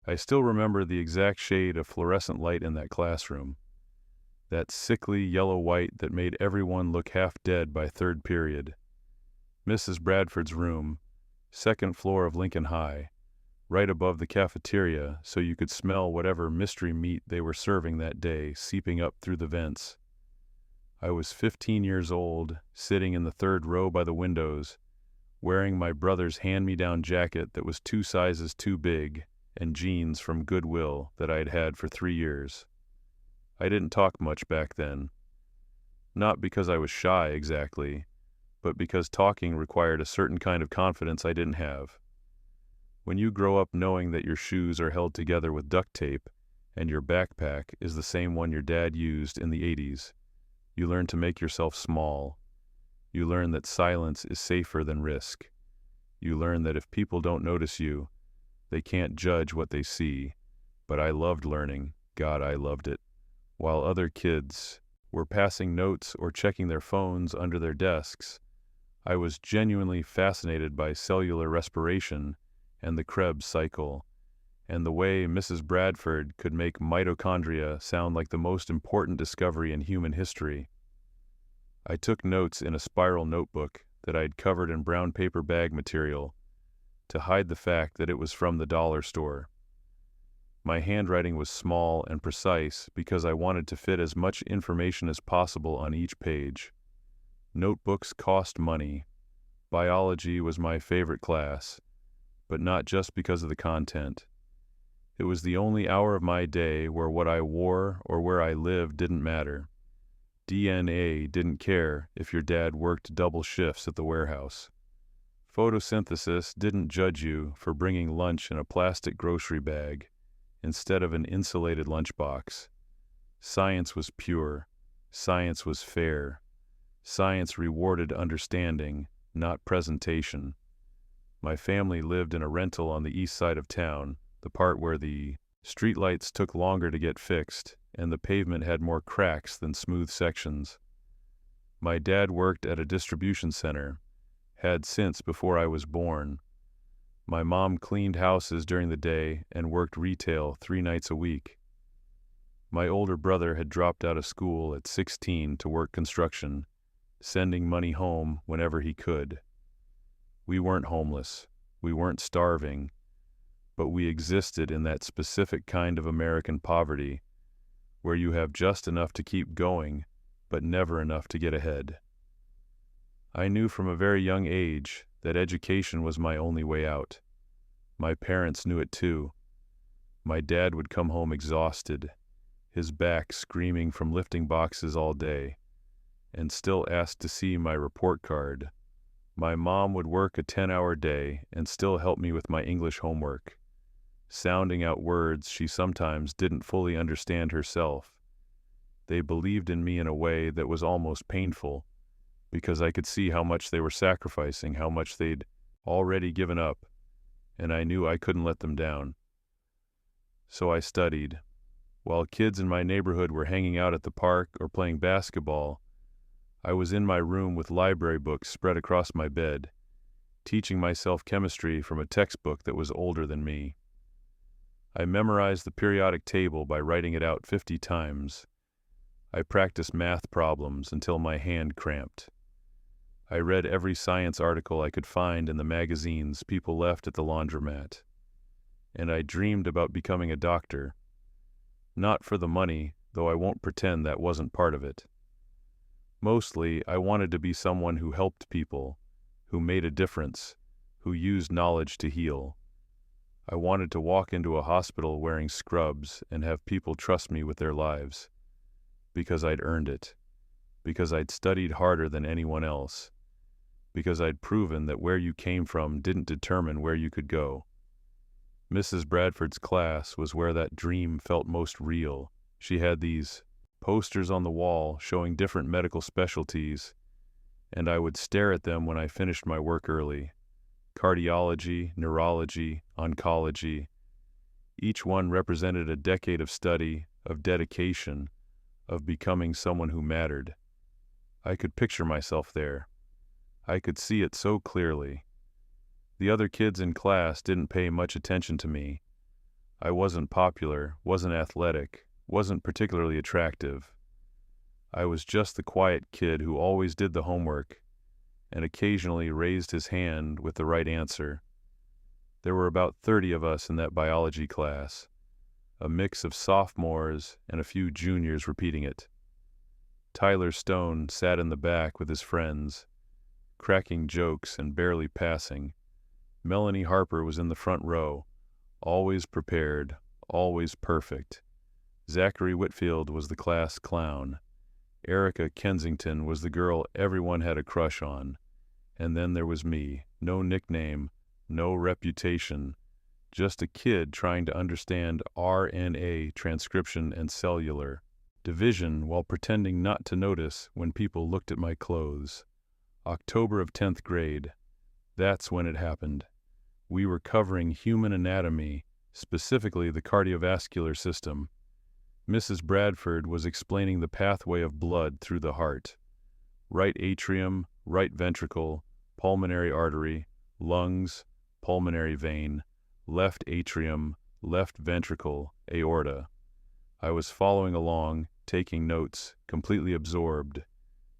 I still remember the exact shade of fluorescent light in that classroom, that sickly yellow-white that made everyone look half dead by third period. Mrs. Bradford's room, second floor of Lincoln High, right above the cafeteria so you could smell whatever mystery meat they were serving that day seeping up through the vents. I was 15 years old, sitting in the third row by the windows, wearing my brother's hand-me-down jacket that was 2 sizes too big, and jeans from Goodwill that I had had for 3 years. I didn't talk much back then. Not because I was shy exactly, but because talking required a certain kind of confidence I didn't have. When you grow up knowing that your shoes are held together with duct tape and your backpack is the same one your dad used in the 80s, you learn to make yourself small. You learn that silence is safer than risk. You learn that if people don't notice you, they can't judge what they see. But I loved learning. God, I loved it. While other kids were passing notes or checking their phones under their desks, I was genuinely fascinated by cellular respiration and the Krebs cycle, and the way Mrs. Bradford could make mitochondria sound like the most important discovery in human history. I took notes in a spiral notebook that I'd covered in brown paper bag material to hide the fact that it was from the dollar store. My handwriting was small and precise because I wanted to fit as much information as possible on each page. Notebooks cost money. Biology was my favorite class, but not just because of the content. It was the only hour of my day where what I wore or where I lived didn't matter. DNA didn't care if your dad worked double shifts at the warehouse. Photosynthesis didn't judge you for bringing lunch in a plastic grocery bag instead of an insulated lunchbox. Science was pure. Science was fair. Science rewarded understanding, not presentation. My family lived in a rental on the east side of town, the part where the streetlights took longer to get fixed and the pavement had more cracks than smooth sections. My dad worked at a distribution center, had since before I was born. My mom cleaned houses during the day and worked retail 3 nights a week. My older brother had dropped out of school at 16 to work construction, sending money home whenever he could. We weren't homeless. We weren't starving. But we existed in that specific kind of American poverty where you have just enough to keep going, but never enough to get ahead. I knew from a very young age that education was my only way out. My parents knew it too. My dad would come home exhausted, his back screaming from lifting boxes all day, and still ask to see my report card. My mom would work a 10-hour day and still help me with my English homework, sounding out words she sometimes didn't fully understand herself. They believed in me in a way that was almost painful, because I could see how much they were sacrificing, how much they'd already given up, and I knew I couldn't let them down. So I studied. While kids in my neighborhood were hanging out at the park or playing basketball, I was in my room with library books spread across my bed, teaching myself chemistry from a textbook that was older than me. I memorized the periodic table by writing it out 50 times. I practiced math problems until my hand cramped. I read every science article I could find in the magazines people left at the laundromat. And I dreamed about becoming a doctor. Not for the money, though I won't pretend that wasn't part of it. Mostly, I wanted to be someone who helped people, who made a difference, who used knowledge to heal. I wanted to walk into a hospital wearing scrubs and have people trust me with their lives. Because I'd earned it. Because I'd studied harder than anyone else. Because I'd proven that where you came from didn't determine where you could go. Mrs. Bradford's class was where that dream felt most real. She had these posters on the wall showing different medical specialties, and I would stare at them when I finished my work early. Cardiology, neurology, oncology. Each one represented a decade of study, of dedication, of becoming someone who mattered. I could picture myself there. I could see it so clearly. The other kids in class didn't pay much attention to me. I wasn't popular, wasn't athletic, wasn't particularly attractive. I was just the quiet kid who always did the homework and occasionally raised his hand with the right answer. There were about 30 of us in that biology class, a mix of sophomores and a few juniors repeating it. Tyler Stone sat in the back with his friends, cracking jokes and barely passing. Melanie Harper was in the front row, always prepared, always perfect. Zachary Whitfield was the class clown. Erica Kensington was the girl everyone had a crush on. And then there was me, no nickname, no reputation, just a kid trying to understand RNA transcription and cellular division while pretending not to notice when people looked at my clothes. October of 10th grade. That's when it happened. We were covering human anatomy, specifically the cardiovascular system. Mrs. Bradford was explaining the pathway of blood through the heart. Right atrium, right ventricle, pulmonary artery, lungs, pulmonary vein, left atrium, left ventricle, aorta. I was following along, taking notes, completely absorbed.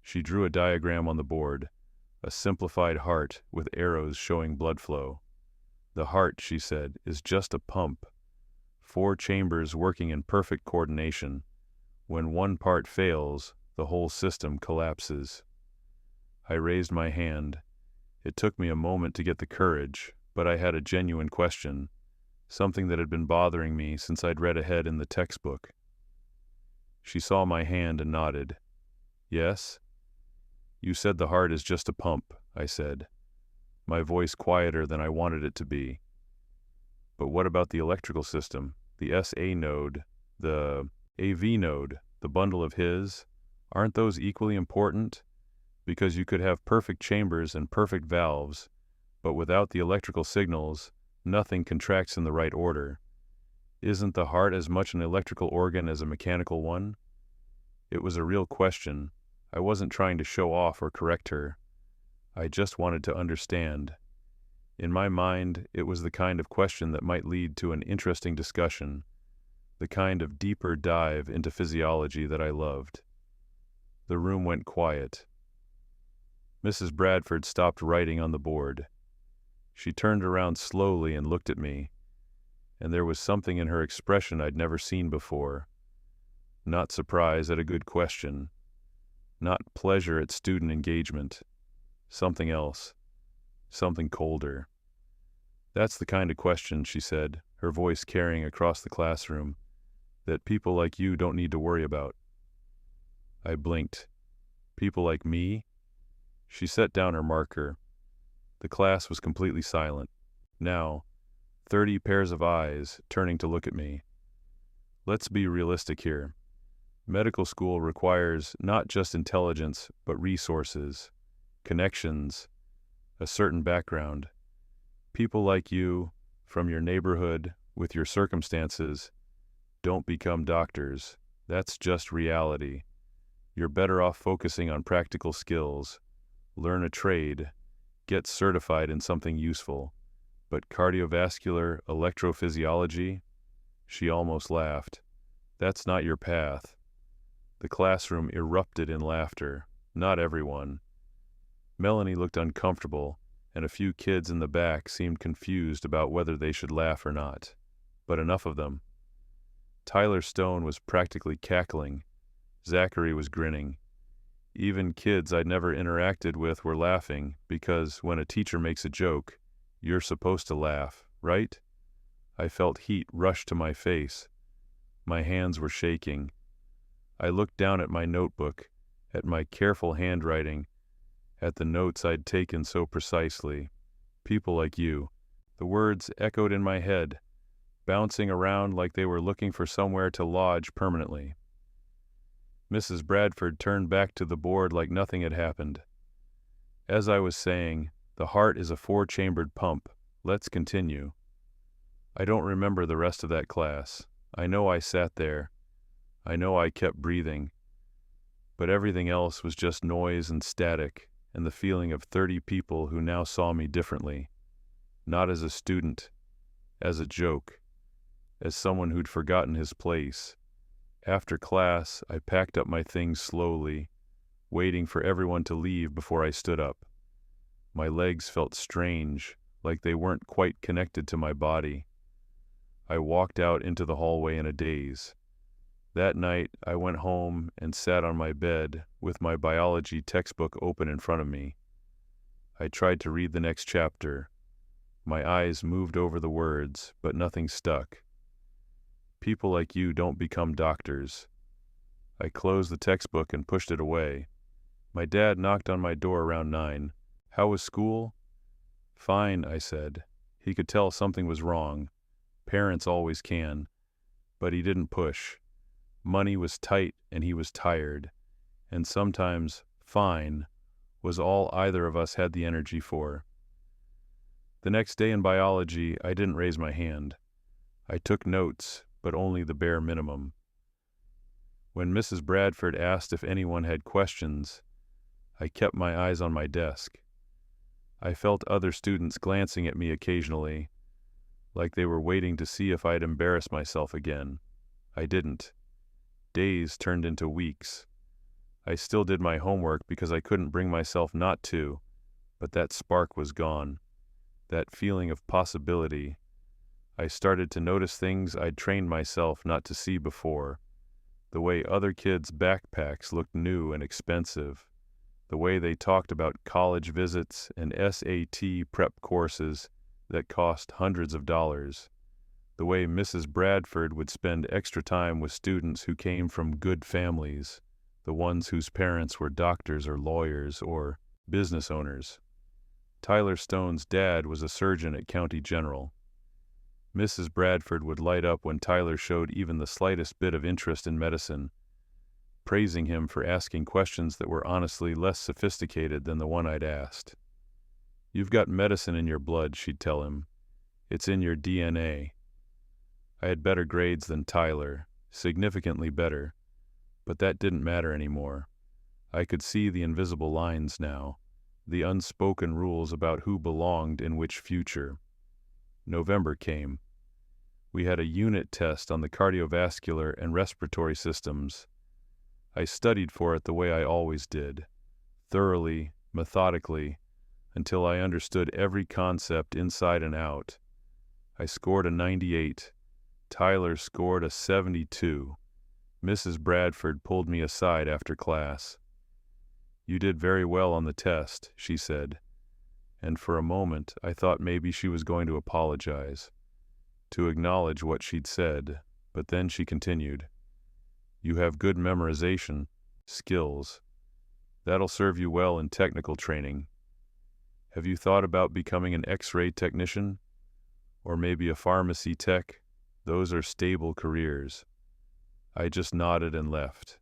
She drew a diagram on the board, a simplified heart with arrows showing blood flow. The heart, she said, is just a pump. 4 chambers working in perfect coordination. When one part fails, the whole system collapses. I raised my hand. It took me a moment to get the courage, but I had a genuine question, something that had been bothering me since I'd read ahead in the textbook. She saw my hand and nodded. Yes? You said the heart is just a pump, I said, my voice quieter than I wanted it to be. But what about the electrical system, the SA node, the AV node, the bundle of His? Aren't those equally important? Because you could have perfect chambers and perfect valves, but without the electrical signals, nothing contracts in the right order. Isn't the heart as much an electrical organ as a mechanical one? It was a real question. I wasn't trying to show off or correct her. I just wanted to understand. In my mind, it was the kind of question that might lead to an interesting discussion, the kind of deeper dive into physiology that I loved. The room went quiet. Mrs. Bradford stopped writing on the board. She turned around slowly and looked at me, and there was something in her expression I'd never seen before. Not surprise at a good question. Not pleasure at student engagement. Something else. Something colder. That's the kind of question, she said, her voice carrying across the classroom, that people like you don't need to worry about. I blinked. People like me? She set down her marker. The class was completely silent. Now, 30 pairs of eyes turning to look at me. Let's be realistic here. Medical school requires not just intelligence, but resources, connections, a certain background. People like you, from your neighborhood, with your circumstances, don't become doctors. That's just reality. You're better off focusing on practical skills, learn a trade, get certified in something useful. But cardiovascular electrophysiology? She almost laughed. That's not your path. The classroom erupted in laughter. Not everyone. Melanie looked uncomfortable, and a few kids in the back seemed confused about whether they should laugh or not. But enough of them. Tyler Stone was practically cackling. Zachary was grinning. Even kids I'd never interacted with were laughing, because when a teacher makes a joke, you're supposed to laugh, right? I felt heat rush to my face. My hands were shaking. I looked down at my notebook, at my careful handwriting, at the notes I'd taken so precisely. People like you. The words echoed in my head, bouncing around like they were looking for somewhere to lodge permanently. Mrs. Bradford turned back to the board like nothing had happened. As I was saying, the heart is a 4-chambered pump. Let's continue. I don't remember the rest of that class. I know I sat there. I know I kept breathing. But everything else was just noise and static, and the feeling of 30 people who now saw me differently. Not as a student, as a joke, as someone who'd forgotten his place. After class, I packed up my things slowly, waiting for everyone to leave before I stood up. My legs felt strange, like they weren't quite connected to my body. I walked out into the hallway in a daze. That night, I went home and sat on my bed with my biology textbook open in front of me. I tried to read the next chapter. My eyes moved over the words, but nothing stuck. People like you don't become doctors. I closed the textbook and pushed it away. My dad knocked on my door around 9. "How was school?" "Fine," I said. He could tell something was wrong. Parents always can. But he didn't push. Money was tight and he was tired. And sometimes fine was all either of us had the energy for. The next day in biology, I didn't raise my hand. I took notes, but only the bare minimum. When Mrs. Bradford asked if anyone had questions, I kept my eyes on my desk. I felt other students glancing at me occasionally, like they were waiting to see if I'd embarrass myself again. I didn't. Days turned into weeks. I still did my homework because I couldn't bring myself not to, but that spark was gone. That feeling of possibility. I started to notice things I'd trained myself not to see before. The way other kids' backpacks looked new and expensive. The way they talked about college visits and SAT prep courses that cost hundreds of dollars. The way Mrs. Bradford would spend extra time with students who came from good families, the ones whose parents were doctors or lawyers or business owners. Tyler Stone's dad was a surgeon at County General. Mrs. Bradford would light up when Tyler showed even the slightest bit of interest in medicine, praising him for asking questions that were honestly less sophisticated than the one I'd asked. "You've got medicine in your blood," she'd tell him. "It's in your DNA." I had better grades than Tyler, significantly better, but that didn't matter anymore. I could see the invisible lines now, the unspoken rules about who belonged in which future. November came. We had a unit test on the cardiovascular and respiratory systems. I studied for it the way I always did, thoroughly, methodically, until I understood every concept inside and out. I scored a 98. Tyler scored a 72. Mrs. Bradford pulled me aside after class. "You did very well on the test," she said, and for a moment I thought maybe she was going to apologize, to acknowledge what she'd said, but then she continued, "You have good memorization skills. That'll serve you well in technical training. Have you thought about becoming an X-ray technician? Or maybe a pharmacy tech? Those are stable careers." I just nodded and left.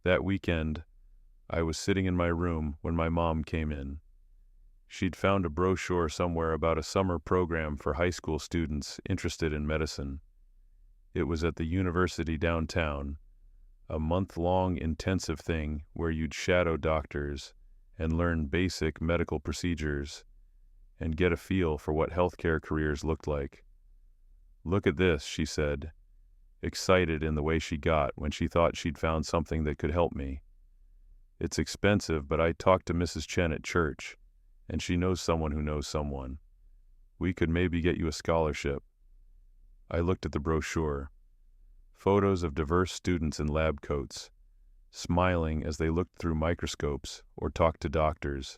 That weekend, I was sitting in my room when my mom came in. She'd found a brochure somewhere about a summer program for high school students interested in medicine. It was at the university downtown, a month-long intensive thing where you'd shadow doctors and learn basic medical procedures and get a feel for what healthcare careers looked like. "Look at this," she said, excited in the way she got when she thought she'd found something that could help me. "It's expensive, but I talked to Mrs. Chen at church, and she knows someone who knows someone. We could maybe get you a scholarship." I looked at the brochure. Photos of diverse students in lab coats, smiling as they looked through microscopes or talked to doctors.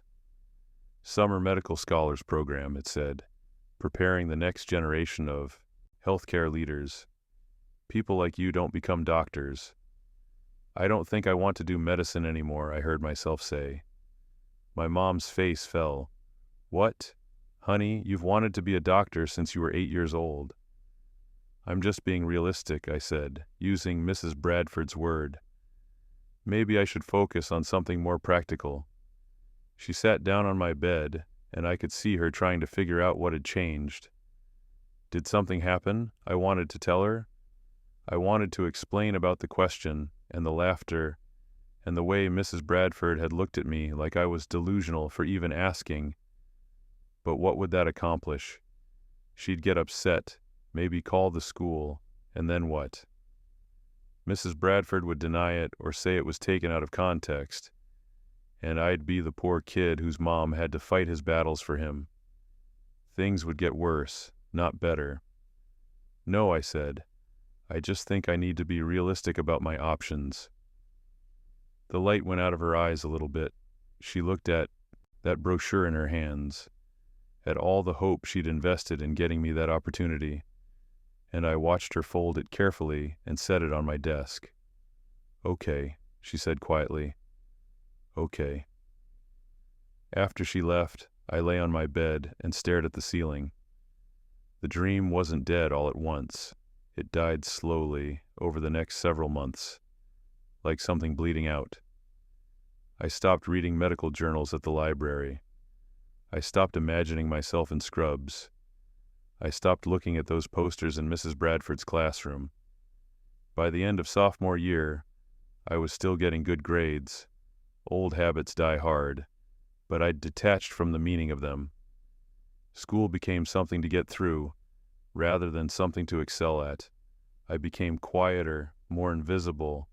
"Summer Medical Scholars Program," it said, "preparing the next generation of healthcare leaders. People like you don't become doctors." "I don't think I want to do medicine anymore," I heard myself say. My mom's face fell. "What? Honey, you've wanted to be a doctor since you were 8 years old." "I'm just being realistic," I said, using Mrs. Bradford's word. "Maybe I should focus on something more practical." She sat down on my bed, and I could see her trying to figure out what had changed. Did something happen? I wanted to tell her. I wanted to explain about the question and the laughter and the way Mrs. Bradford had looked at me like I was delusional for even asking. But what would that accomplish? She'd get upset, maybe call the school, and then what? Mrs. Bradford would deny it or say it was taken out of context, and I'd be the poor kid whose mom had to fight his battles for him. Things would get worse, not better. No, I said. I just think I need to be realistic about my options. The light went out of her eyes a little bit. She looked at that brochure in her hands, at all the hope she'd invested in getting me that opportunity, and I watched her fold it carefully and set it on my desk. Okay, she said quietly. Okay. After she left, I lay on my bed and stared at the ceiling. The dream wasn't dead all at once. It died slowly over the next several months, like something bleeding out. I stopped reading medical journals at the library. I stopped imagining myself in scrubs. I stopped looking at those posters in Mrs. Bradford's classroom. By the end of sophomore year, I was still getting good grades. Old habits die hard, but I'd detached from the meaning of them. School became something to get through, rather than something to excel at. I became quieter, more invisible.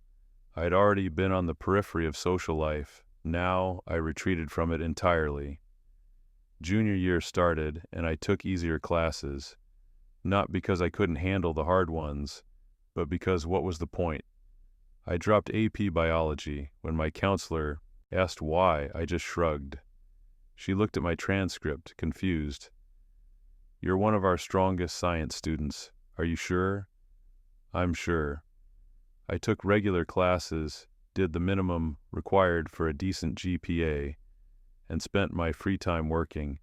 I'd already been on the periphery of social life. Now I retreated from it entirely. Junior year started, and I took easier classes, not because I couldn't handle the hard ones, but because what was the point? I dropped AP biology. When my counselor asked why, I just shrugged. She looked at my transcript, confused. You're one of our strongest science students. Are you sure? I'm sure. I took regular classes, did the minimum required for a decent GPA, and spent my free time working.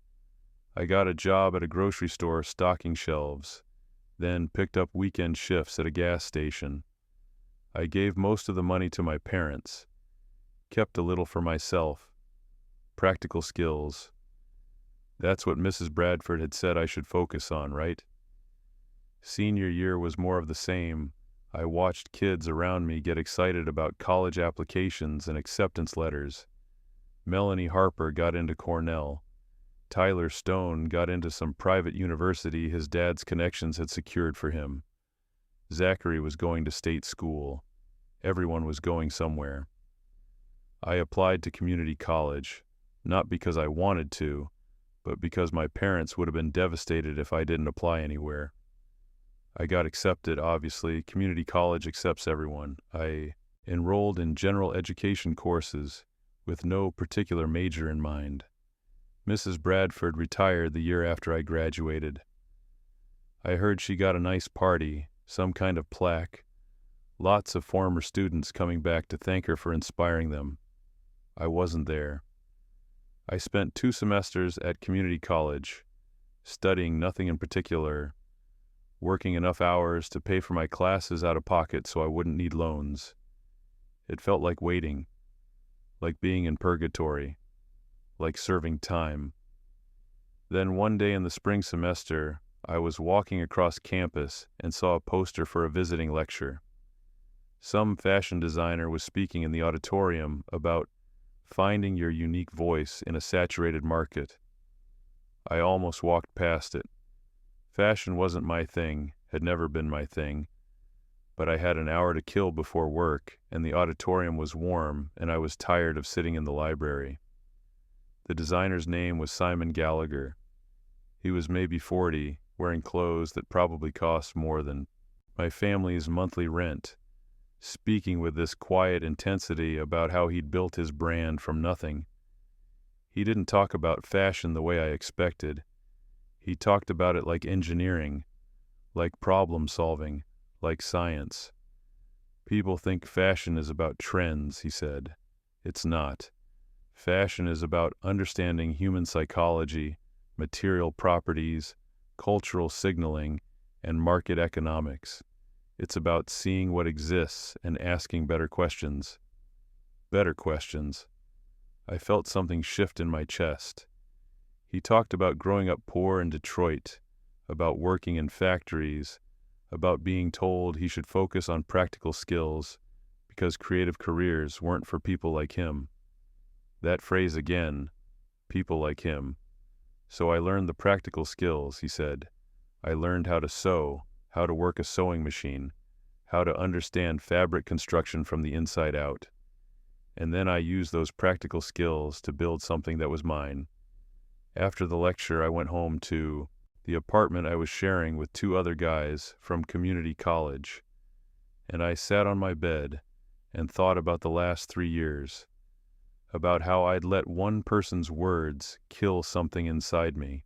I got a job at a grocery store stocking shelves, then picked up weekend shifts at a gas station. I gave most of the money to my parents, kept a little for myself. Practical skills. That's what Mrs. Bradford had said I should focus on, right? Senior year was more of the same. I watched kids around me get excited about college applications and acceptance letters. Melanie Harper got into Cornell. Tyler Stone got into some private university his dad's connections had secured for him. Zachary was going to state school. Everyone was going somewhere. I applied to community college, not because I wanted to, but because my parents would have been devastated if I didn't apply anywhere. I got accepted, obviously. Community college accepts everyone. I enrolled in general education courses with no particular major in mind. Mrs. Bradford retired the year after I graduated. I heard she got a nice party, some kind of plaque. Lots of former students coming back to thank her for inspiring them. I wasn't there. I spent 2 semesters at community college, studying nothing in particular, working enough hours to pay for my classes out of pocket so I wouldn't need loans. It felt like waiting, like being in purgatory, like serving time. Then one day in the spring semester, I was walking across campus and saw a poster for a visiting lecture. Some fashion designer was speaking in the auditorium about finding your unique voice in a saturated market. I almost walked past it. Fashion wasn't my thing, had never been my thing, but I had an hour to kill before work, and the auditorium was warm, and I was tired of sitting in the library. The designer's name was Simon Gallagher. He was maybe 40, wearing clothes that probably cost more than my family's monthly rent, speaking with this quiet intensity about how he'd built his brand from nothing. He didn't talk about fashion the way I expected. He talked about it like engineering, like problem solving, like science. People think fashion is about trends, he said. It's not. Fashion is about understanding human psychology, material properties, cultural signaling, and market economics. It's about seeing what exists and asking better questions. Better questions. I felt something shift in my chest. He talked about growing up poor in Detroit, about working in factories, about being told he should focus on practical skills because creative careers weren't for people like him. That phrase again, people like him. So I learned the practical skills, he said. I learned how to sew, how to work a sewing machine, how to understand fabric construction from the inside out. And then I used those practical skills to build something that was mine. After the lecture, I went home to the apartment I was sharing with two other guys from community college, and I sat on my bed and thought about the last 3 years, about how I'd let one person's words kill something inside me,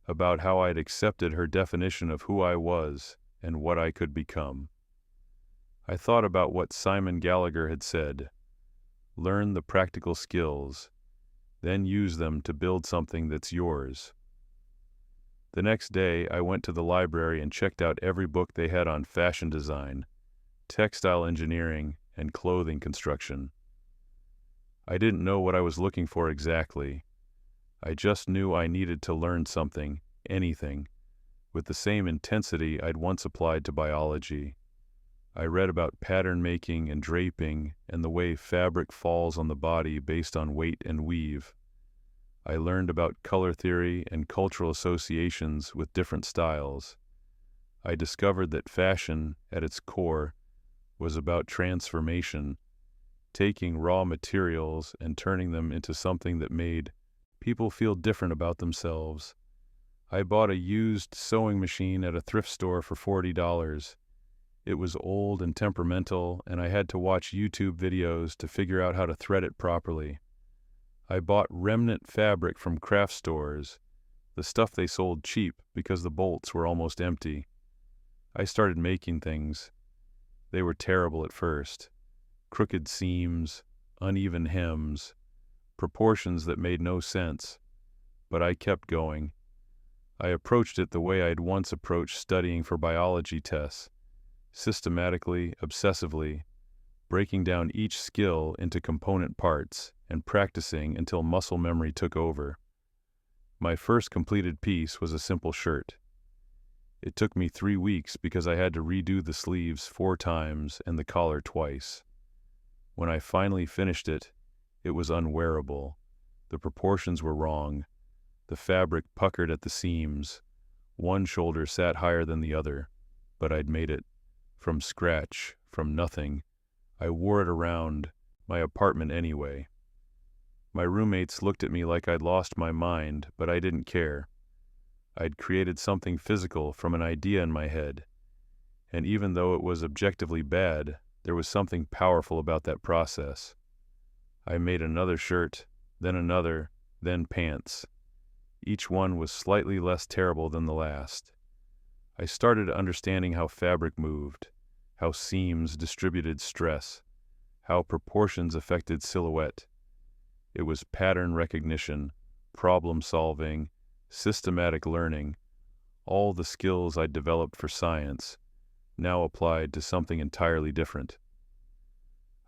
about how I'd accepted her definition of who I was and what I could become. I thought about what Simon Gallagher had said: learn the practical skills, then use them to build something that's yours. The next day, I went to the library and checked out every book they had on fashion design, textile engineering, and clothing construction. I didn't know what I was looking for exactly. I just knew I needed to learn something, anything, with the same intensity I'd once applied to biology. I read about pattern making and draping and the way fabric falls on the body based on weight and weave. I learned about color theory and cultural associations with different styles. I discovered that fashion, at its core, was about transformation, taking raw materials and turning them into something that made people feel different about themselves. I bought a used sewing machine at a thrift store for $40. It was old and temperamental, and I had to watch YouTube videos to figure out how to thread it properly. I bought remnant fabric from craft stores, the stuff they sold cheap because the bolts were almost empty. I started making things. They were terrible at first. Crooked seams, uneven hems, proportions that made no sense. But I kept going. I approached it the way I'd once approached studying for biology tests, systematically, obsessively, breaking down each skill into component parts and practicing until muscle memory took over. My first completed piece was a simple shirt. It took me 3 weeks because I had to redo the sleeves 4 times and the collar twice. When I finally finished it, it was unwearable. The proportions were wrong. The fabric puckered at the seams. One shoulder sat higher than the other, but I'd made it. From scratch, from nothing. I wore it around my apartment anyway. My roommates looked at me like I'd lost my mind, but I didn't care. I'd created something physical from an idea in my head. And even though it was objectively bad, there was something powerful about that process. I made another shirt, then another, then pants. Each one was slightly less terrible than the last. I started understanding how fabric moved, how seams distributed stress, how proportions affected silhouette. It was pattern recognition, problem solving, systematic learning, all the skills I'd developed for science, now applied to something entirely different.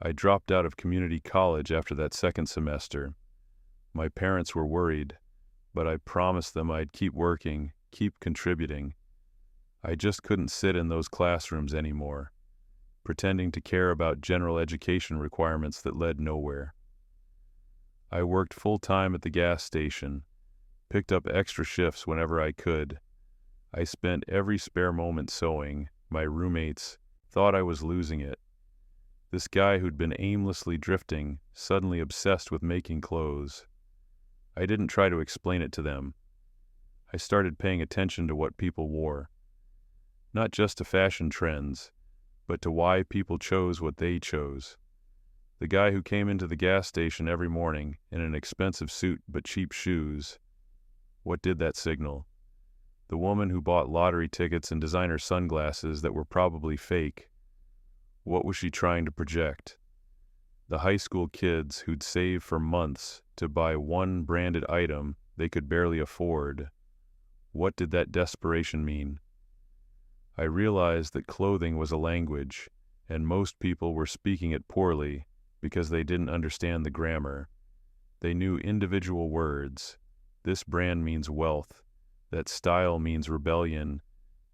I dropped out of community college after that second semester. My parents were worried, but I promised them I'd keep working, keep contributing. I just couldn't sit in those classrooms anymore, pretending to care about general education requirements that led nowhere. I worked full-time at the gas station, picked up extra shifts whenever I could. I spent every spare moment sewing. My roommates thought I was losing it. This guy who'd been aimlessly drifting, suddenly obsessed with making clothes. I didn't try to explain it to them. I started paying attention to what people wore. Not just to fashion trends, but to why people chose what they chose. The guy who came into the gas station every morning in an expensive suit but cheap shoes. What did that signal? The woman who bought lottery tickets and designer sunglasses that were probably fake. What was she trying to project? The high school kids who'd saved for months to buy one branded item they could barely afford. What did that desperation mean? I realized that clothing was a language, and most people were speaking it poorly because they didn't understand the grammar. They knew individual words. This brand means wealth. That style means rebellion.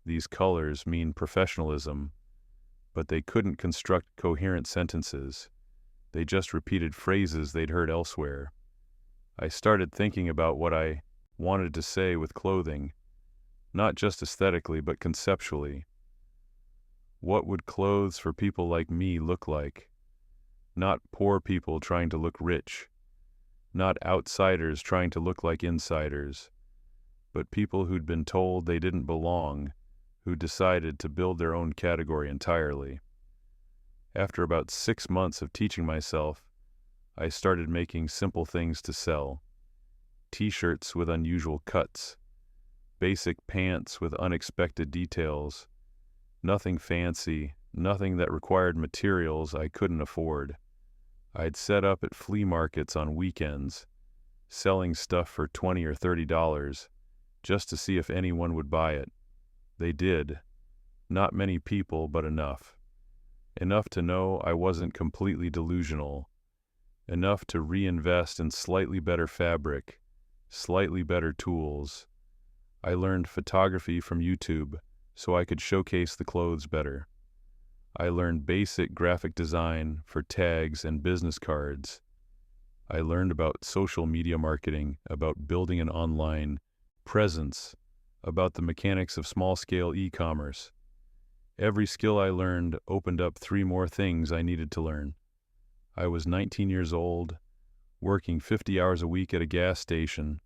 These colors mean professionalism. But they couldn't construct coherent sentences. They just repeated phrases they'd heard elsewhere. I started thinking about what I wanted to say with clothing, not just aesthetically but conceptually. What would clothes for people like me look like? Not poor people trying to look rich, not outsiders trying to look like insiders, but people who'd been told they didn't belong, who decided to build their own category entirely. After about 6 months of teaching myself, I started making simple things to sell. T-shirts with unusual cuts, basic pants with unexpected details, nothing fancy, nothing that required materials I couldn't afford. I'd set up at flea markets on weekends, selling stuff for $20 or $30, just to see if anyone would buy it. They did. Not many people, but enough. Enough to know I wasn't completely delusional. Enough to reinvest in slightly better fabric, slightly better tools. I learned photography from YouTube so I could showcase the clothes better. I learned basic graphic design for tags and business cards. I learned about social media marketing, about building an online presence, about the mechanics of small-scale e-commerce. Every skill I learned opened up 3 more things I needed to learn. I was 19 years old, working 50 hours a week at a gas station,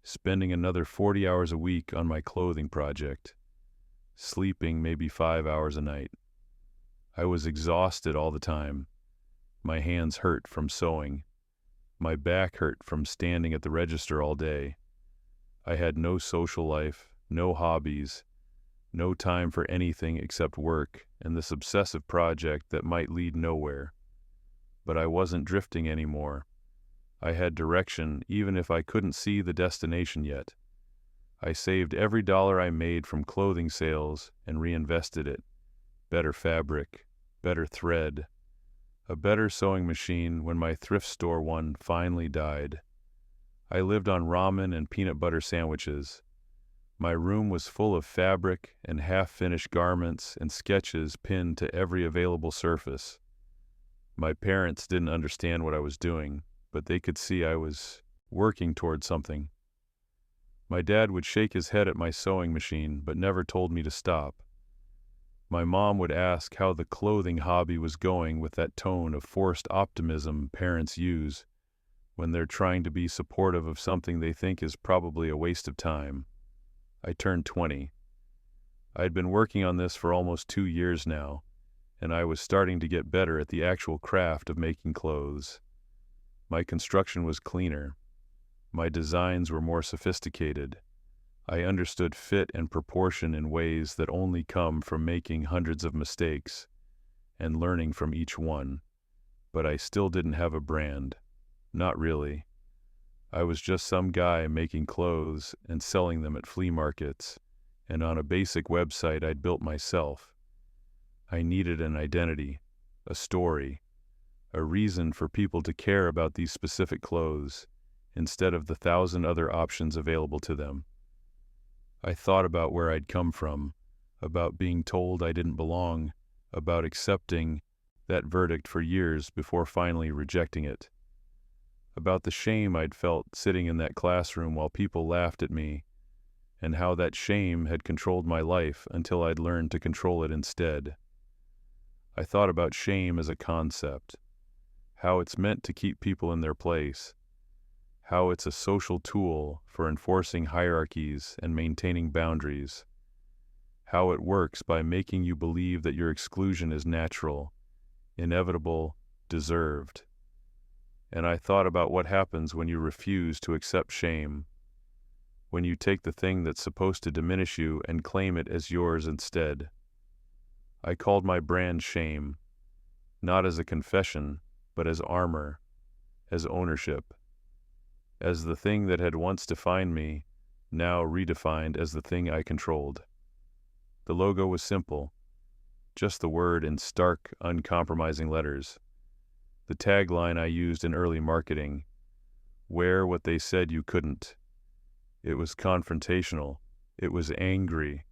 spending another 40 hours a week on my clothing project, sleeping maybe 5 hours a night. I was exhausted all the time. My hands hurt from sewing. My back hurt from standing at the register all day. I had no social life, no hobbies, no time for anything except work and this obsessive project that might lead nowhere. But I wasn't drifting anymore. I had direction even if I couldn't see the destination yet. I saved every dollar I made from clothing sales and reinvested it. Better fabric, better thread, a better sewing machine when my thrift store one finally died. I lived on ramen and peanut butter sandwiches. My room was full of fabric and half-finished garments and sketches pinned to every available surface. My parents didn't understand what I was doing, but they could see I was working toward something. My dad would shake his head at my sewing machine, but never told me to stop. My mom would ask how the clothing hobby was going with that tone of forced optimism parents use when they're trying to be supportive of something they think is probably a waste of time. I turned 20. I'd been working on this for almost 2 years now, and I was starting to get better at the actual craft of making clothes. My construction was cleaner. My designs were more sophisticated. I understood fit and proportion in ways that only come from making hundreds of mistakes and learning from each one. But I still didn't have a brand. Not really. I was just some guy making clothes and selling them at flea markets and on a basic website I'd built myself. I needed an identity, a story, a reason for people to care about these specific clothes instead of the 1,000 other options available to them. I thought about where I'd come from, about being told I didn't belong, about accepting that verdict for years before finally rejecting it, about the shame I'd felt sitting in that classroom while people laughed at me, and how that shame had controlled my life until I'd learned to control it instead. I thought about shame as a concept, how it's meant to keep people in their place, how it's a social tool for enforcing hierarchies and maintaining boundaries, how it works by making you believe that your exclusion is natural, inevitable, deserved. And I thought about what happens when you refuse to accept shame, when you take the thing that's supposed to diminish you and claim it as yours instead. I called my brand shame, not as a confession, but as armor, as ownership, as the thing that had once defined me, now redefined as the thing I controlled. The logo was simple, just the word in stark, uncompromising letters. The tagline I used in early marketing, wear what they said you couldn't. It was confrontational. It was angry.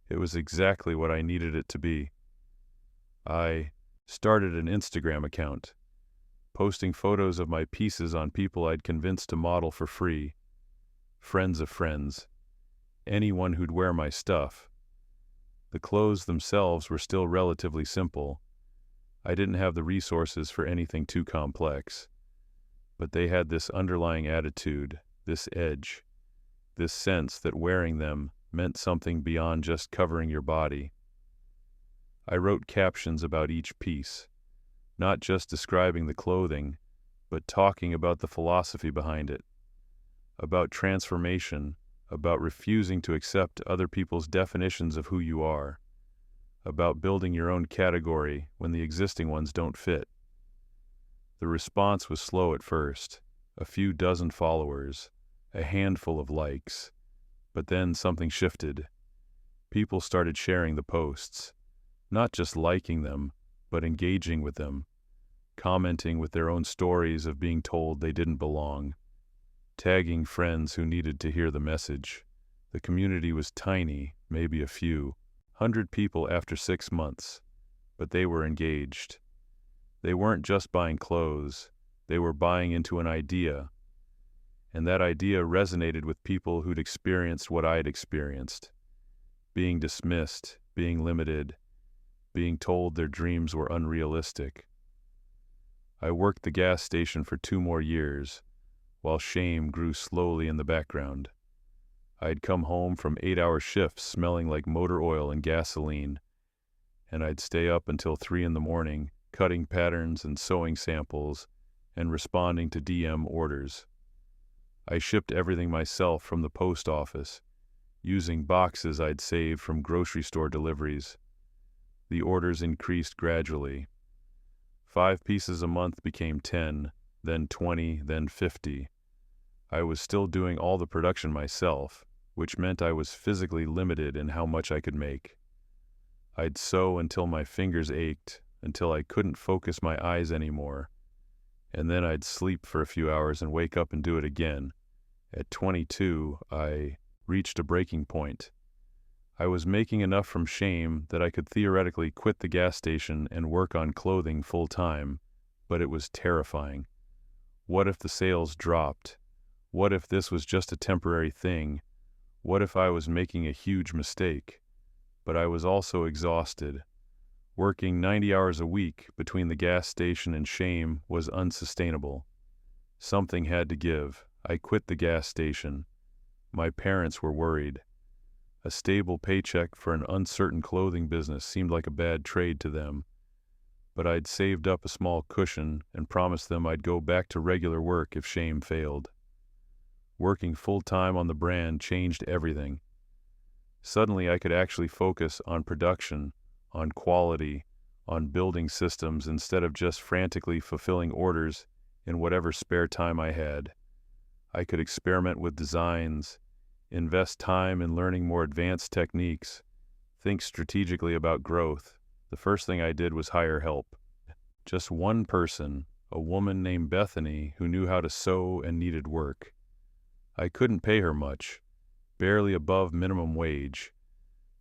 It was exactly what I needed it to be. I started an Instagram account, posting photos of my pieces on people I'd convinced to model for free, friends of friends, anyone who'd wear my stuff. The clothes themselves were still relatively simple. I didn't have the resources for anything too complex. But they had this underlying attitude, this edge, this sense that wearing them meant something beyond just covering your body. I wrote captions about each piece, not just describing the clothing, but talking about the philosophy behind it, about transformation, about refusing to accept other people's definitions of who you are, about building your own category when the existing ones don't fit. The response was slow at first, a few dozen followers, a handful of likes, but then something shifted. People started sharing the posts, not just liking them, but engaging with them, commenting with their own stories of being told they didn't belong, tagging friends who needed to hear the message. The community was tiny, maybe a few 100 people after 6 months, but they were engaged. They weren't just buying clothes, they were buying into an idea, and that idea resonated with people who'd experienced what I'd experienced. Being dismissed, being limited, being told their dreams were unrealistic. I worked the gas station for 2 more years, while shame grew slowly in the background. I'd come home from 8-hour shifts smelling like motor oil and gasoline, and I'd stay up until 3 in the morning, cutting patterns and sewing samples, and responding to DM orders. I shipped everything myself from the post office, using boxes I'd saved from grocery store deliveries. The orders increased gradually. 5 pieces a month became 10, then 20, then 50. I was still doing all the production myself, which meant I was physically limited in how much I could make. I'd sew until my fingers ached, until I couldn't focus my eyes anymore, and then I'd sleep for a few hours and wake up and do it again. At 22, I reached a breaking point. I was making enough from shame that I could theoretically quit the gas station and work on clothing full-time, but it was terrifying. What if the sales dropped? What if this was just a temporary thing? What if I was making a huge mistake? But I was also exhausted. Working 90 hours a week between the gas station and shame was unsustainable. Something had to give. I quit the gas station. My parents were worried. A stable paycheck for an uncertain clothing business seemed like a bad trade to them. But I'd saved up a small cushion and promised them I'd go back to regular work if shame failed. Working full-time on the brand changed everything. Suddenly I could actually focus on production, on quality, on building systems instead of just frantically fulfilling orders in whatever spare time I had. I could experiment with designs, invest time in learning more advanced techniques, think strategically about growth. The first thing I did was hire help. Just one person, a woman named Bethany, who knew how to sew and needed work. I couldn't pay her much, barely above minimum wage,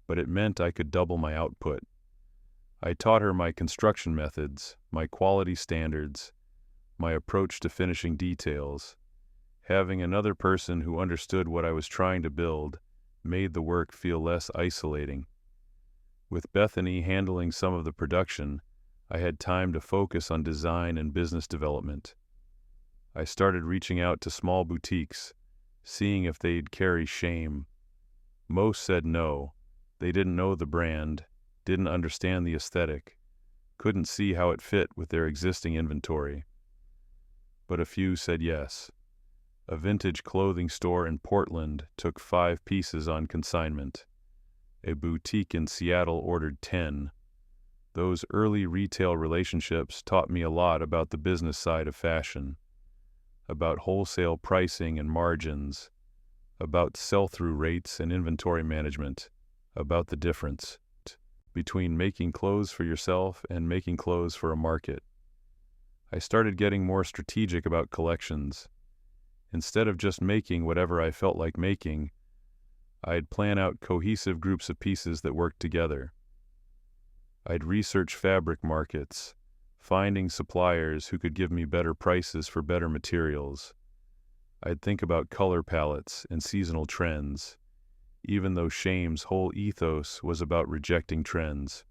but it meant I could double my output. I taught her my construction methods, my quality standards, my approach to finishing details. Having another person who understood what I was trying to build made the work feel less isolating. With Bethany handling some of the production, I had time to focus on design and business development. I started reaching out to small boutiques, seeing if they'd carry shame. Most said no. They didn't know the brand, didn't understand the aesthetic, couldn't see how it fit with their existing inventory. But a few said yes. A vintage clothing store in Portland took 5 pieces on consignment. A boutique in Seattle ordered 10. Those early retail relationships taught me a lot about the business side of fashion, about wholesale pricing and margins, about sell-through rates and inventory management, about the difference between making clothes for yourself and making clothes for a market. I started getting more strategic about collections. Instead of just making whatever I felt like making, I'd plan out cohesive groups of pieces that worked together. I'd research fabric markets, finding suppliers who could give me better prices for better materials. I'd think about color palettes and seasonal trends, even though shame's whole ethos was about rejecting trends.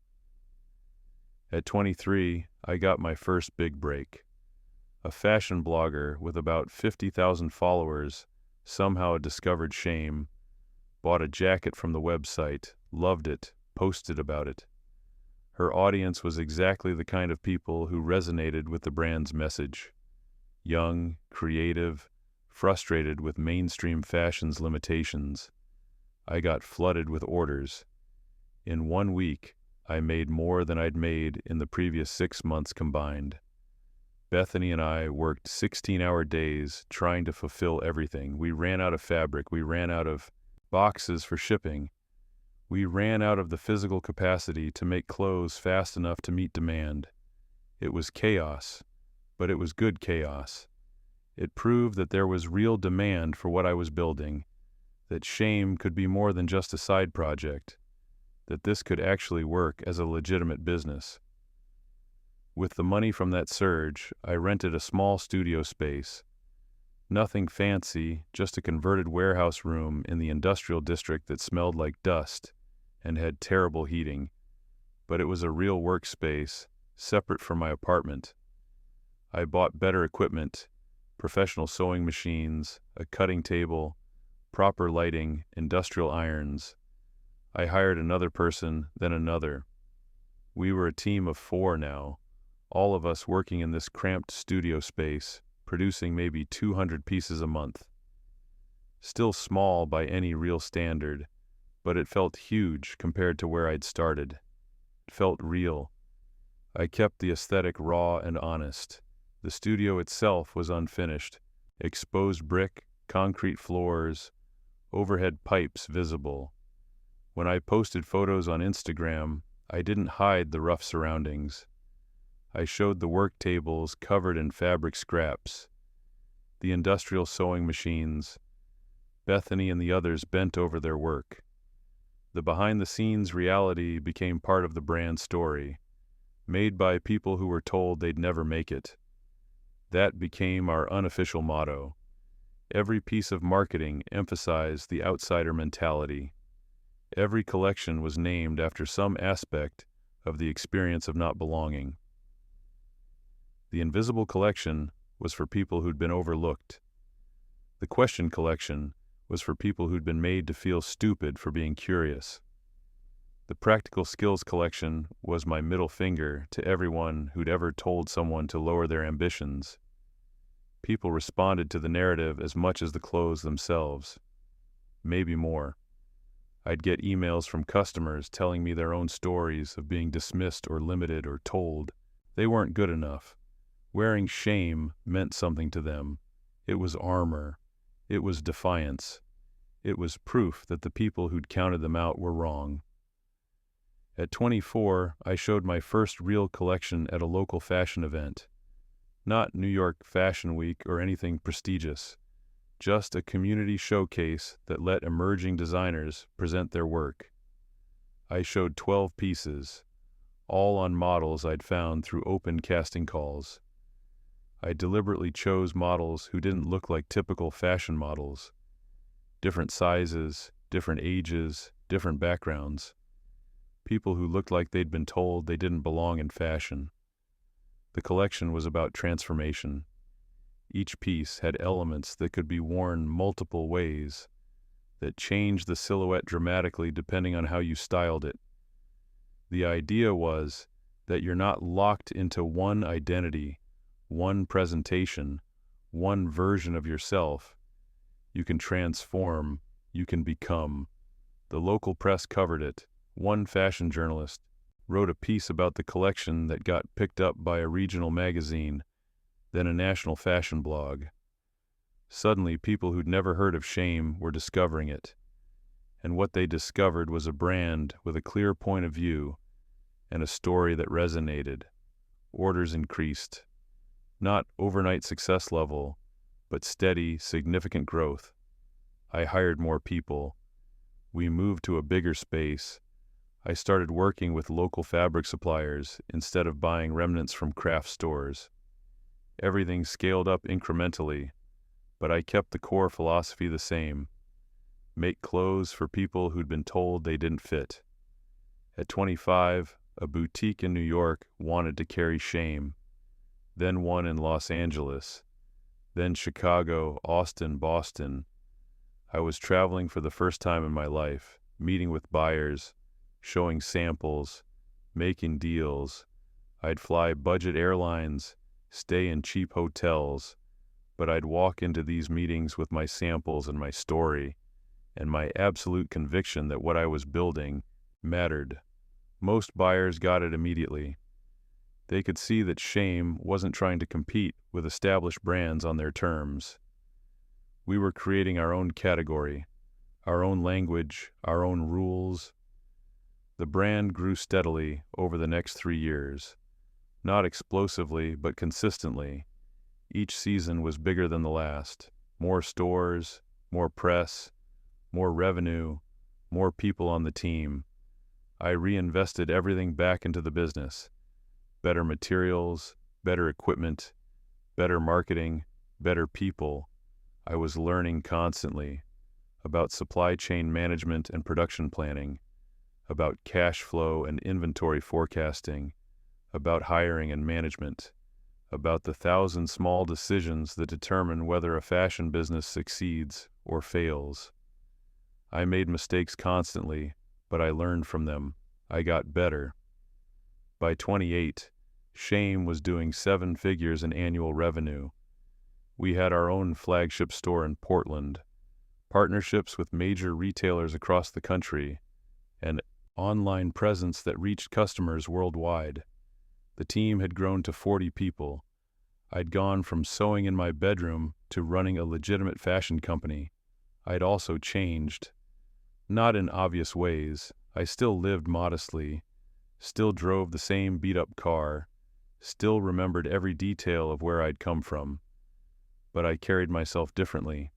At 23, I got my first big break. A fashion blogger with about 50,000 followers somehow discovered shame, bought a jacket from the website, loved it, posted about it. Her audience was exactly the kind of people who resonated with the brand's message. Young, creative, frustrated with mainstream fashion's limitations. I got flooded with orders. In 1 week, I made more than I'd made in the previous 6 months combined. Bethany and I worked 16-hour days trying to fulfill everything. We ran out of fabric. We ran out of boxes for shipping. We ran out of the physical capacity to make clothes fast enough to meet demand. It was chaos, but it was good chaos. It proved that there was real demand for what I was building, that shame could be more than just a side project, that this could actually work as a legitimate business. With the money from that surge, I rented a small studio space. Nothing fancy, just a converted warehouse room in the industrial district that smelled like dust and had terrible heating. But it was a real workspace, separate from my apartment. I bought better equipment, professional sewing machines, a cutting table, proper lighting, industrial irons. I hired another person, then another. We were a team of 4 now, all of us working in this cramped studio space, producing maybe 200 pieces a month. Still small by any real standard, but it felt huge compared to where I'd started. It felt real. I kept the aesthetic raw and honest. The studio itself was unfinished. Exposed brick, concrete floors, overhead pipes visible. When I posted photos on Instagram, I didn't hide the rough surroundings. I showed the work tables covered in fabric scraps, the industrial sewing machines. Bethany and the others bent over their work. The behind-the-scenes reality became part of the brand story, made by people who were told they'd never make it. That became our unofficial motto. Every piece of marketing emphasized the outsider mentality. Every collection was named after some aspect of the experience of not belonging. The invisible collection was for people who'd been overlooked. The question collection was for people who'd been made to feel stupid for being curious. The practical skills collection was my middle finger to everyone who'd ever told someone to lower their ambitions. People responded to the narrative as much as the clothes themselves, maybe more. I'd get emails from customers telling me their own stories of being dismissed or limited or told they weren't good enough. Wearing shame meant something to them. It was armor. It was defiance. It was proof that the people who'd counted them out were wrong. At 24, I showed my first real collection at a local fashion event. Not New York Fashion Week or anything prestigious. Just a community showcase that let emerging designers present their work. I showed 12 pieces, all on models I'd found through open casting calls. I deliberately chose models who didn't look like typical fashion models. Different sizes, different ages, different backgrounds. People who looked like they'd been told they didn't belong in fashion. The collection was about transformation. Each piece had elements that could be worn multiple ways, that changed the silhouette dramatically depending on how you styled it. The idea was that you're not locked into one identity, one presentation, one version of yourself. You can transform, you can become. The local press covered it. One fashion journalist wrote a piece about the collection that got picked up by a regional magazine, then a national fashion blog. Suddenly, people who'd never heard of shame were discovering it. And what they discovered was a brand with a clear point of view and a story that resonated. Orders increased. Not overnight success level, but steady, significant growth. I hired more people. We moved to a bigger space. I started working with local fabric suppliers instead of buying remnants from craft stores. Everything scaled up incrementally, but I kept the core philosophy the same. make clothes for people who'd been told they didn't fit. At 25, a boutique in New York wanted to carry shame, then one in Los Angeles, then Chicago, Austin, Boston. I was traveling for the first time in my life, meeting with buyers, showing samples, making deals. I'd fly budget airlines, stay in cheap hotels, but I'd walk into these meetings with my samples and my story, and my absolute conviction that what I was building mattered. Most buyers got it immediately. They could see that shame wasn't trying to compete with established brands on their terms. We were creating our own category, our own language, our own rules. The brand grew steadily over the next 3 years, not explosively but consistently. Each season was bigger than the last. More stores, more press, more revenue, more people on the team. I reinvested everything back into the business. Better materials, better equipment, better marketing, better people. I was learning constantly about supply chain management and production planning, about cash flow and inventory forecasting, about hiring and management, about the 1,000 small decisions that determine whether a fashion business succeeds or fails. I made mistakes constantly, but I learned from them. I got better. By 28, Shame was doing 7 figures in annual revenue. We had our own flagship store in Portland, partnerships with major retailers across the country, and online presence that reached customers worldwide. The team had grown to 40 people. I'd gone from sewing in my bedroom to running a legitimate fashion company. I'd also changed. Not in obvious ways. I still lived modestly, still drove the same beat-up car, still remembered every detail of where I'd come from. But I carried myself differently.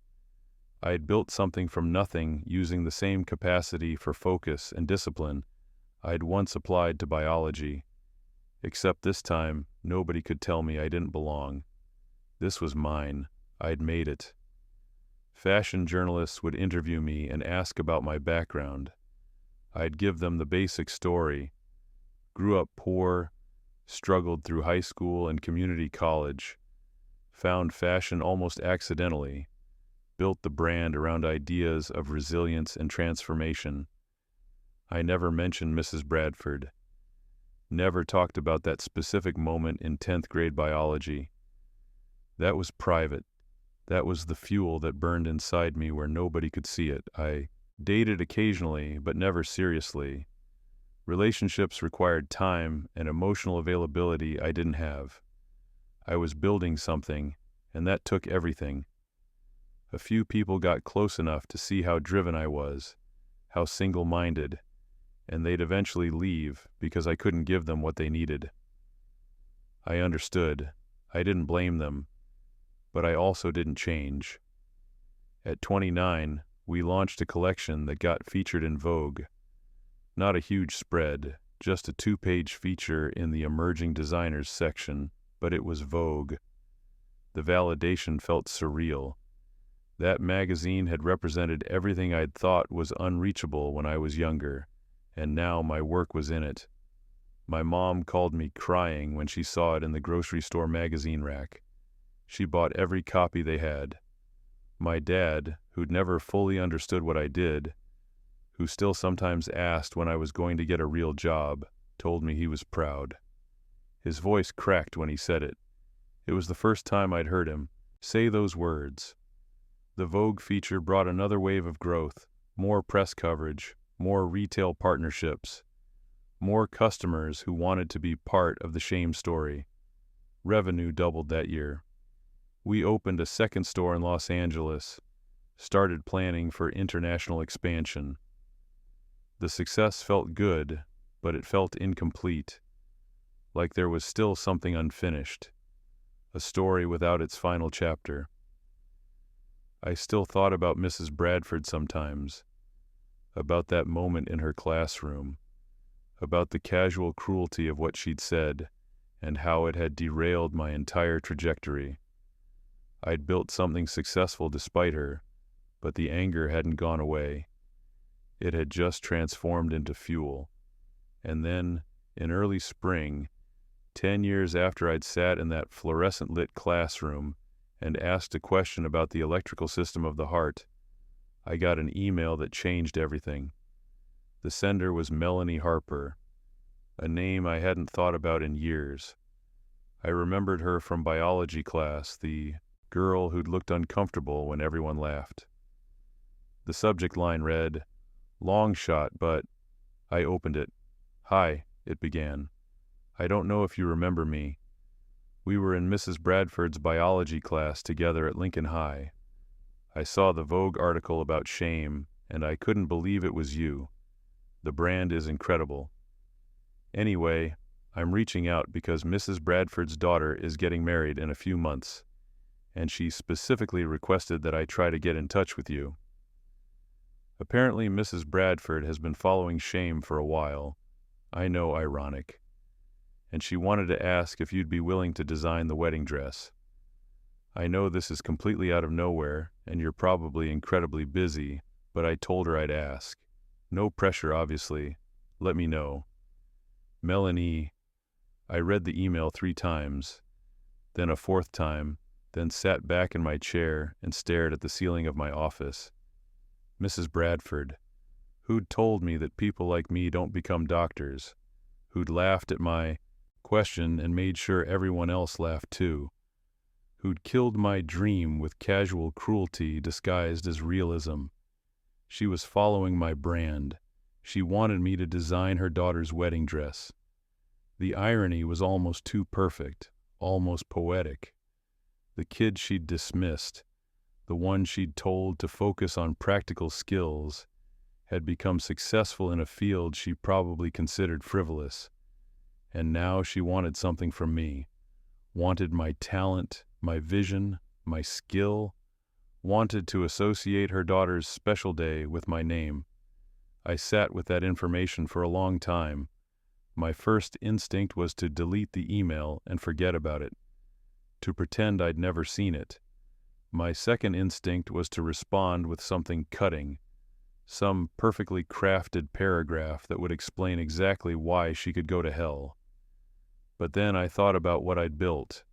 I had built something from nothing using the same capacity for focus and discipline I'd once applied to biology. Except this time, nobody could tell me I didn't belong. This was mine. I'd made it. Fashion journalists would interview me and ask about my background. I'd give them the basic story. Grew up poor, struggled through high school and community college, found fashion almost accidentally, built the brand around ideas of resilience and transformation. I never mentioned Mrs. Bradford. Never talked about that specific moment in 10th grade biology. That was private. That was the fuel that burned inside me where nobody could see it. I dated occasionally, but never seriously. Relationships required time and emotional availability I didn't have. I was building something, and that took everything. A few people got close enough to see how driven I was, how single-minded, and they'd eventually leave because I couldn't give them what they needed. I understood. I didn't blame them, but I also didn't change. At 29, we launched a collection that got featured in Vogue. Not a huge spread, just a 2-page feature in the Emerging Designers section, but it was Vogue. The validation felt surreal. That magazine had represented everything I'd thought was unreachable when I was younger, and now my work was in it. My mom called me crying when she saw it in the grocery store magazine rack. She bought every copy they had. My dad, who'd never fully understood what I did, who still sometimes asked when I was going to get a real job, told me he was proud. His voice cracked when he said it. It was the first time I'd heard him say those words. The Vogue feature brought another wave of growth, more press coverage, more retail partnerships, more customers who wanted to be part of the shame story. Revenue doubled that year. We opened a second store in Los Angeles, started planning for international expansion. The success felt good, but it felt incomplete, like there was still something unfinished, a story without its final chapter. I still thought about Mrs. Bradford sometimes, about that moment in her classroom, about the casual cruelty of what she'd said, and how it had derailed my entire trajectory. I'd built something successful despite her, but the anger hadn't gone away. It had just transformed into fuel. And then, in early spring, 10 years after I'd sat in that fluorescent-lit classroom and asked a question about the electrical system of the heart, I got an email that changed everything. The sender was Melanie Harper, a name I hadn't thought about in years. I remembered her from biology class, the girl who'd looked uncomfortable when everyone laughed. The subject line read, "Long shot, but..." I opened it. "Hi," it began. "I don't know if you remember me. We were in Mrs. Bradford's biology class together at Lincoln High. I saw the Vogue article about shame, and I couldn't believe it was you. The brand is incredible. Anyway, I'm reaching out because Mrs. Bradford's daughter is getting married in a few months, and she specifically requested that I try to get in touch with you." Apparently, Mrs. Bradford has been following shame for a while. I know, ironic. And she wanted to ask if you'd be willing to design the wedding dress. I know this is completely out of nowhere, and you're probably incredibly busy, but I told her I'd ask. No pressure, obviously. Let me know. Melanie. I read the email 3 times, then a 4th time, then sat back in my chair and stared at the ceiling of my office. Mrs. Bradford, who'd told me that people like me don't become doctors, who'd laughed at my question and made sure everyone else laughed too, who'd killed my dream with casual cruelty disguised as realism. She was following my brand. She wanted me to design her daughter's wedding dress. The irony was almost too perfect, almost poetic. The kid she'd dismissed, the one she'd told to focus on practical skills, had become successful in a field she probably considered frivolous. And now she wanted something from me, wanted my talent, my vision, my skill, wanted to associate her daughter's special day with my name. I sat with that information for a long time. My first instinct was to delete the email and forget about it, to pretend I'd never seen it. My second instinct was to respond with something cutting, some perfectly crafted paragraph that would explain exactly why she could go to hell. But then I thought about what I'd built,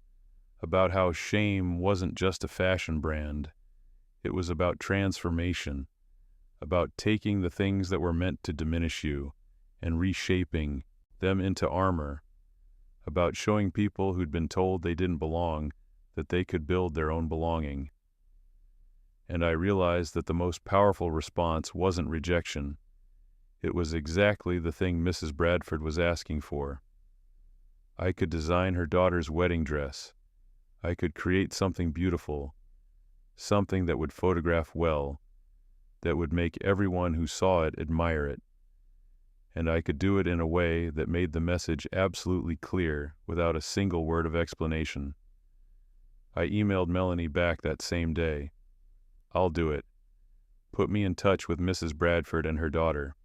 about how shame wasn't just a fashion brand. It was about transformation, about taking the things that were meant to diminish you and reshaping them into armor, about showing people who'd been told they didn't belong that they could build their own belonging. And I realized that the most powerful response wasn't rejection. It was exactly the thing Mrs. Bradford was asking for. I could design her daughter's wedding dress. I could create something beautiful, something that would photograph well, that would make everyone who saw it admire it. And I could do it in a way that made the message absolutely clear without a single word of explanation. I emailed Melanie back that same day. "I'll do it. Put me in touch with Mrs. Bradford and her daughter."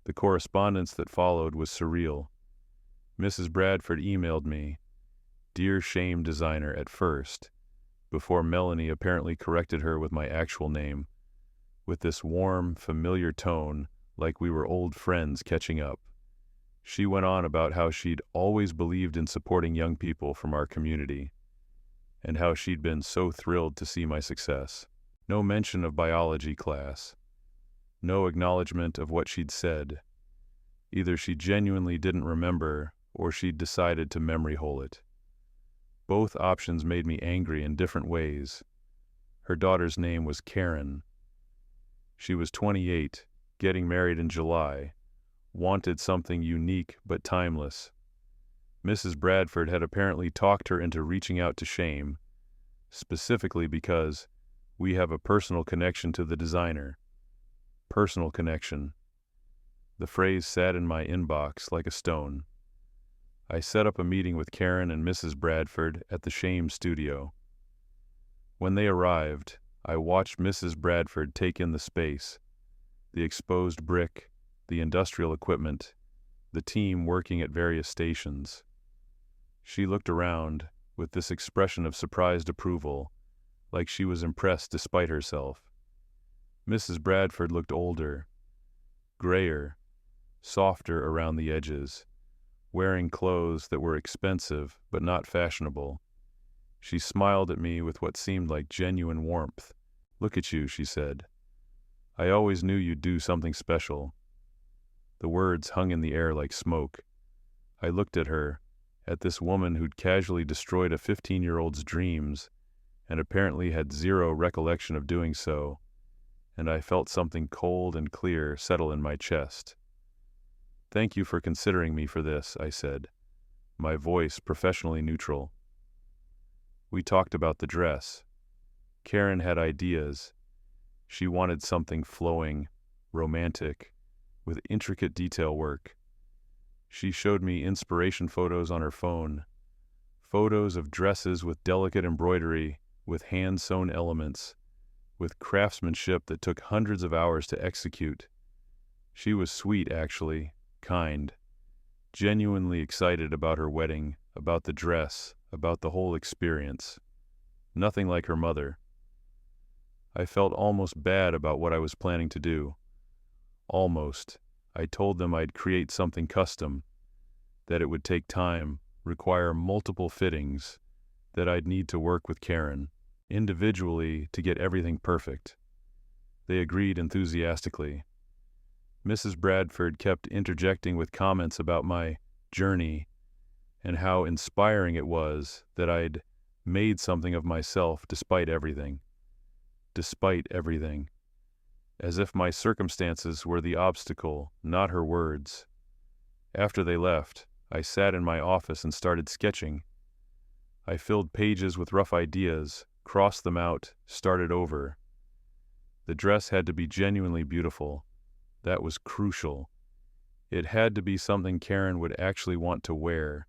The correspondence that followed was surreal. Mrs. Bradford emailed me, "Dear Shame Designer," at first, before Melanie apparently corrected her with my actual name, with this warm, familiar tone, like we were old friends catching up. She went on about how she'd always believed in supporting young people from our community, and how she'd been so thrilled to see my success. No mention of biology class. No acknowledgement of what she'd said. Either she genuinely didn't remember, or she'd decided to memory hole it. Both options made me angry in different ways. Her daughter's name was Karen. She was 28, getting married in July, wanted something unique but timeless. Mrs. Bradford had apparently talked her into reaching out to Shame, specifically because we have a personal connection to the designer. Personal connection. The phrase sat in my inbox like a stone. I set up a meeting with Karen and Mrs. Bradford at the Shame studio. When they arrived, I watched Mrs. Bradford take in the space, the exposed brick, the industrial equipment, the team working at various stations. She looked around with this expression of surprised approval, like she was impressed despite herself. Mrs. Bradford looked older, grayer, softer around the edges, wearing clothes that were expensive but not fashionable. She smiled at me with what seemed like genuine warmth. "Look at you," she said. "I always knew you'd do something special." The words hung in the air like smoke. I looked at her, at this woman who'd casually destroyed a 15-year-old's dreams and apparently had zero recollection of doing so, and I felt something cold and clear settle in my chest. "Thank you for considering me for this," I said, my voice professionally neutral. We talked about the dress. Karen had ideas. She wanted something flowing, romantic, with intricate detail work. She showed me inspiration photos on her phone, photos of dresses with delicate embroidery, with hand-sewn elements, with craftsmanship that took hundreds of hours to execute. She was sweet, actually, kind, genuinely excited about her wedding, about the dress, about the whole experience. Nothing like her mother. I felt almost bad about what I was planning to do. Almost. I told them I'd create something custom, that it would take time, require multiple fittings, that I'd need to work with Karen, individually, to get everything perfect. They agreed enthusiastically. Mrs. Bradford kept interjecting with comments about my journey and how inspiring it was that I'd made something of myself despite everything. Despite everything. As if my circumstances were the obstacle, not her words. After they left, I sat in my office and started sketching. I filled pages with rough ideas, crossed them out, started over. The dress had to be genuinely beautiful. That was crucial. It had to be something Karen would actually want to wear,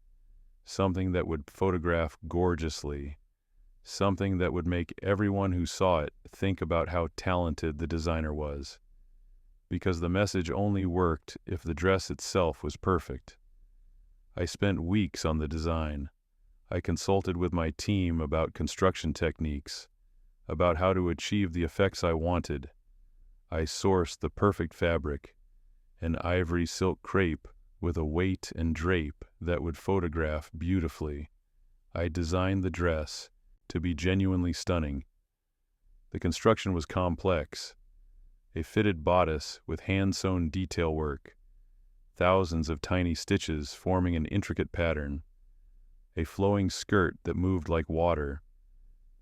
something that would photograph gorgeously, something that would make everyone who saw it think about how talented the designer was. Because the message only worked if the dress itself was perfect. I spent weeks on the design. I consulted with my team about construction techniques, about how to achieve the effects I wanted. I sourced the perfect fabric, an ivory silk crepe with a weight and drape that would photograph beautifully. I designed the dress to be genuinely stunning. The construction was complex. A fitted bodice with hand-sewn detail work, thousands of tiny stitches forming an intricate pattern, a flowing skirt that moved like water,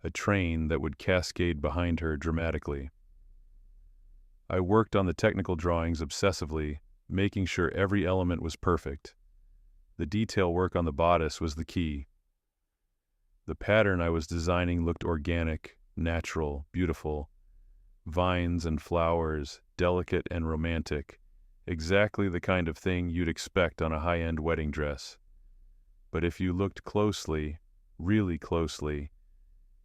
a train that would cascade behind her dramatically. I worked on the technical drawings obsessively, making sure every element was perfect. The detail work on the bodice was the key. The pattern I was designing looked organic, natural, beautiful. Vines and flowers, delicate and romantic, exactly the kind of thing you'd expect on a high-end wedding dress. But if you looked closely, really closely,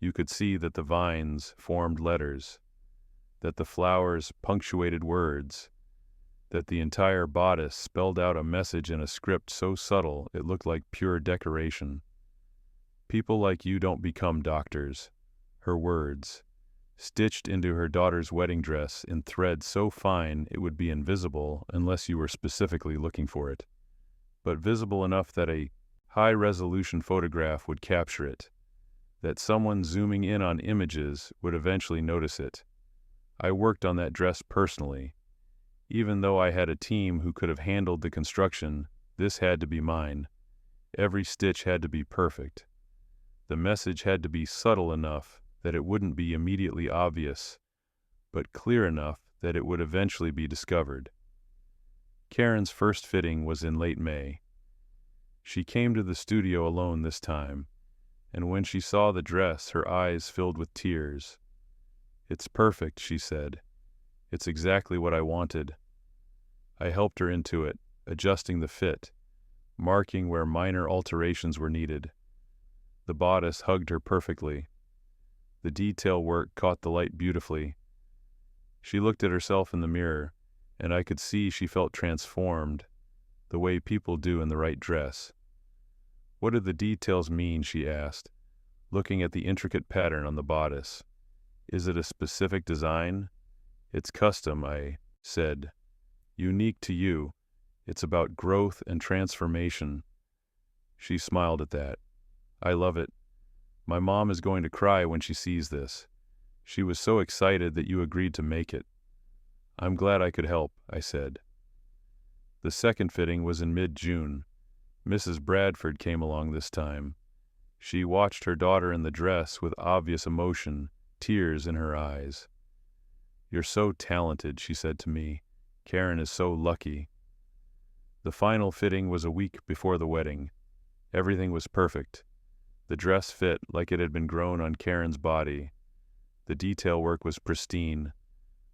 you could see that the vines formed letters, that the flowers punctuated words, that the entire bodice spelled out a message in a script so subtle it looked like pure decoration. "People like you don't become doctors," her words, stitched into her daughter's wedding dress in thread so fine it would be invisible unless you were specifically looking for it, but visible enough that a high-resolution photograph would capture it, that someone zooming in on images would eventually notice it. I worked on that dress personally. Even though I had a team who could have handled the construction, this had to be mine. Every stitch had to be perfect. The message had to be subtle enough that it wouldn't be immediately obvious, but clear enough that it would eventually be discovered. Karen's first fitting was in late May. She came to the studio alone this time, and when she saw the dress, her eyes filled with tears. "It's perfect," she said. "It's exactly what I wanted." I helped her into it, adjusting the fit, marking where minor alterations were needed. The bodice hugged her perfectly. The detail work caught the light beautifully. She looked at herself in the mirror, and I could see she felt transformed, the way people do in the right dress. "What do the details mean?" she asked, looking at the intricate pattern on the bodice. "Is it a specific design? It's custom, I said. Unique to you. It's about growth and transformation. She smiled at that. I love it. My mom is going to cry when she sees this. She was so excited that you agreed to make it. I'm glad I could help, I said. The second fitting was in mid-June. Mrs. Bradford came along this time. She watched her daughter in the dress with obvious emotion, tears in her eyes. You're so talented, she said to me. Karen is so lucky. The final fitting was a week before the wedding. Everything was perfect. The dress fit like it had been grown on Karen's body. The detail work was pristine.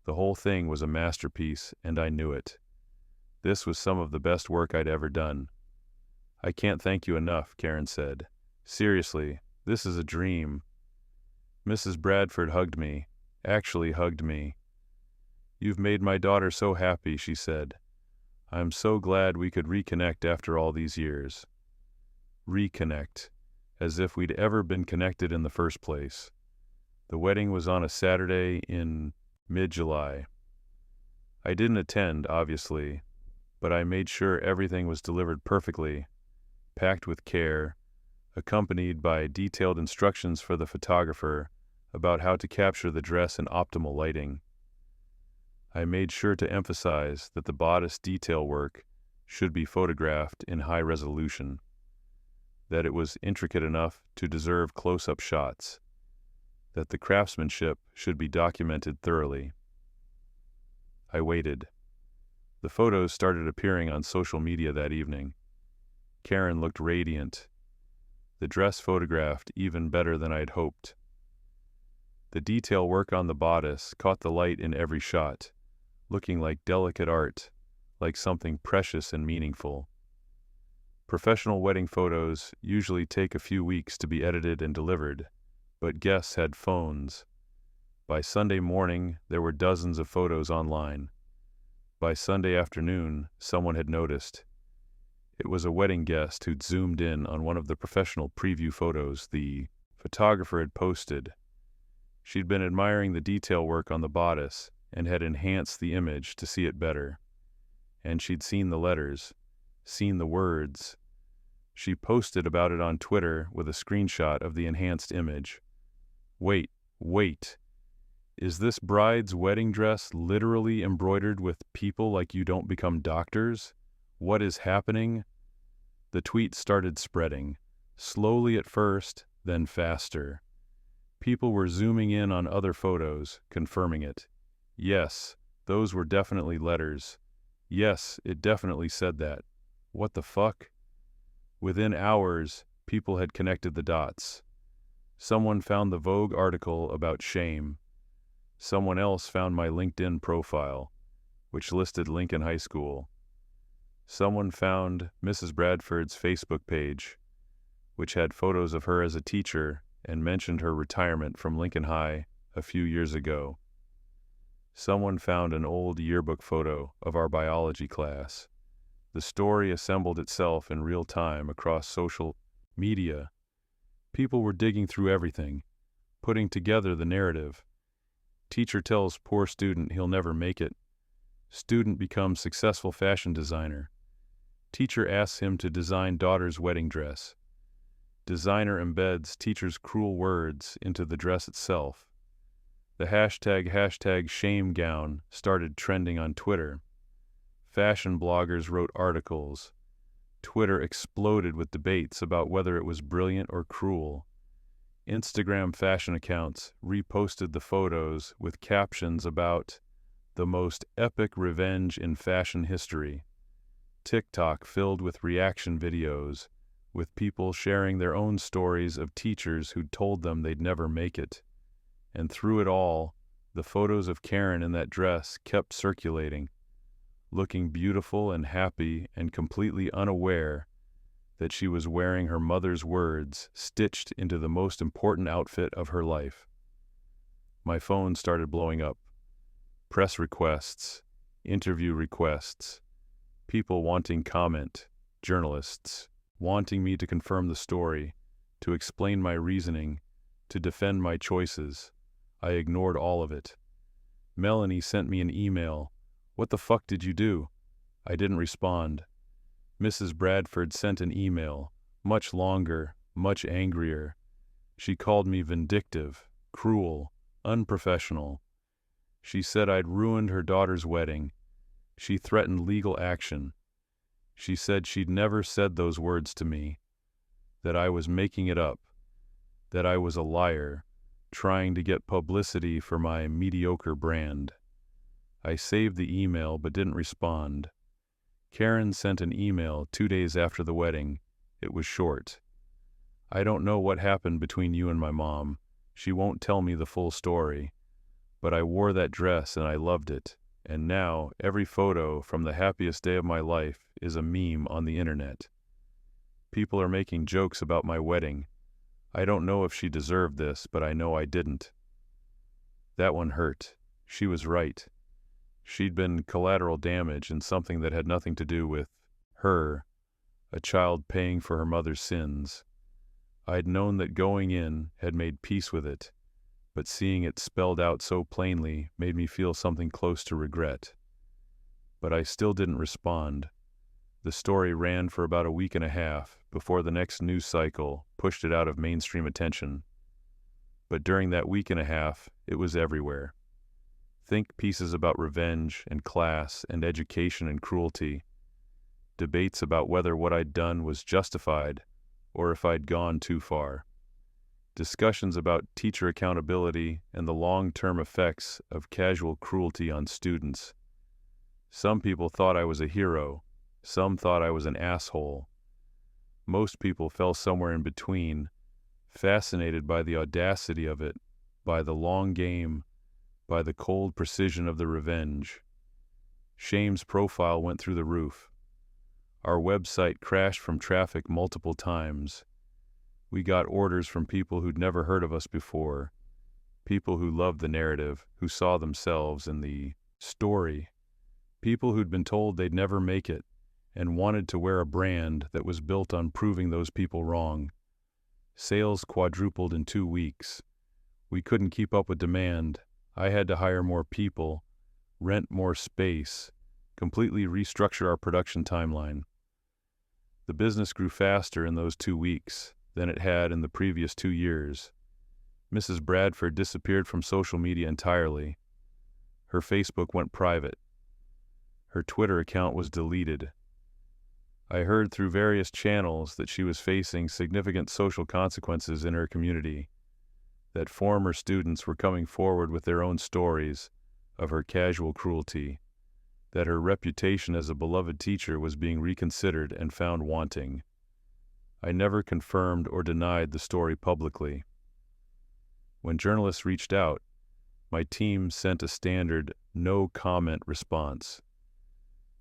The whole thing was a masterpiece, and I knew it. This was some of the best work I'd ever done. I can't thank you enough, Karen said. Seriously, this is a dream. Mrs. Bradford hugged me, actually hugged me. You've made my daughter so happy, she said. I'm so glad we could reconnect after all these years. Reconnect, as if we'd ever been connected in the first place. The wedding was on a Saturday in mid-July. I didn't attend, obviously, but I made sure everything was delivered perfectly, packed with care, accompanied by detailed instructions for the photographer about how to capture the dress in optimal lighting. I made sure to emphasize that the bodice detail work should be photographed in high resolution, that it was intricate enough to deserve close-up shots, that the craftsmanship should be documented thoroughly. I waited. The photos started appearing on social media that evening. Karen looked radiant. The dress photographed even better than I'd hoped. The detail work on the bodice caught the light in every shot, looking like delicate art, like something precious and meaningful. Professional wedding photos usually take a few weeks to be edited and delivered, but guests had phones. By Sunday morning, there were dozens of photos online. By Sunday afternoon, someone had noticed. It was a wedding guest who'd zoomed in on one of the professional preview photos the photographer had posted. She'd been admiring the detail work on the bodice and had enhanced the image to see it better. And she'd seen the letters, seen the words. She posted about it on Twitter with a screenshot of the enhanced image. Wait. Is this bride's wedding dress literally embroidered with people like you don't become doctors? What is happening? The tweet started spreading, slowly at first, then faster. People were zooming in on other photos, confirming it. Yes, those were definitely letters. Yes, it definitely said that. What the fuck? Within hours, people had connected the dots. Someone found the Vogue article about shame. Someone else found my LinkedIn profile, which listed Lincoln High School. Someone found Mrs. Bradford's Facebook page, which had photos of her as a teacher and mentioned her retirement from Lincoln High a few years ago. Someone found an old yearbook photo of our biology class. The story assembled itself in real time across social media. People were digging through everything, putting together the narrative. Teacher tells poor student he'll never make it. Student becomes successful fashion designer. Teacher asks him to design daughter's wedding dress. Designer embeds teacher's cruel words into the dress itself. The hashtag shame gown started trending on Twitter. Fashion bloggers wrote articles. Twitter exploded with debates about whether it was brilliant or cruel. Instagram fashion accounts reposted the photos with captions about the most epic revenge in fashion history. TikTok filled with reaction videos, with people sharing their own stories of teachers who'd told them they'd never make it. And through it all, the photos of Karen in that dress kept circulating, looking beautiful and happy and completely unaware that she was wearing her mother's words stitched into the most important outfit of her life. My phone started blowing up. Press requests, interview requests, people wanting comment, journalists wanting me to confirm the story, to explain my reasoning, to defend my choices. I ignored all of it. Melanie sent me an email. What the fuck did you do? I didn't respond. Mrs. Bradford sent an email, much longer, much angrier. She called me vindictive, cruel, unprofessional. She said I'd ruined her daughter's wedding. She threatened legal action. She said she'd never said those words to me, that I was making it up, that I was a liar, trying to get publicity for my mediocre brand. I saved the email but didn't respond. Karen sent an email 2 days after the wedding. It was short. I don't know what happened between you and my mom. She won't tell me the full story. But I wore that dress and I loved it. And now every photo from the happiest day of my life is a meme on the internet. People are making jokes about my wedding. I don't know if she deserved this, but I know I didn't. That one hurt. She was right. She'd been collateral damage in something that had nothing to do with her, a child paying for her mother's sins. I'd known that going in had made peace with it, but seeing it spelled out so plainly made me feel something close to regret. But I still didn't respond. The story ran for about a week and a half before the next news cycle pushed it out of mainstream attention. But during that week and a half, it was everywhere. Think pieces about revenge and class and education and cruelty. Debates about whether what I'd done was justified or if I'd gone too far. Discussions about teacher accountability and the long-term effects of casual cruelty on students. Some people thought I was a hero. Some thought I was an asshole. Most people fell somewhere in between, fascinated by the audacity of it, by the long game, by the cold precision of the revenge. Shame's profile went through the roof. Our website crashed from traffic multiple times. We got orders from people who'd never heard of us before, people who loved the narrative, who saw themselves in the story, people who'd been told they'd never make it and wanted to wear a brand that was built on proving those people wrong. Sales quadrupled in 2 weeks. We couldn't keep up with demand. I had to hire more people, rent more space, completely restructure our production timeline. The business grew faster in those 2 weeks than it had in the previous 2 years. Mrs. Bradford disappeared from social media entirely. Her Facebook went private. Her Twitter account was deleted. I heard through various channels that she was facing significant social consequences in her community, that former students were coming forward with their own stories of her casual cruelty, that her reputation as a beloved teacher was being reconsidered and found wanting. I never confirmed or denied the story publicly. When journalists reached out, my team sent a standard no-comment response.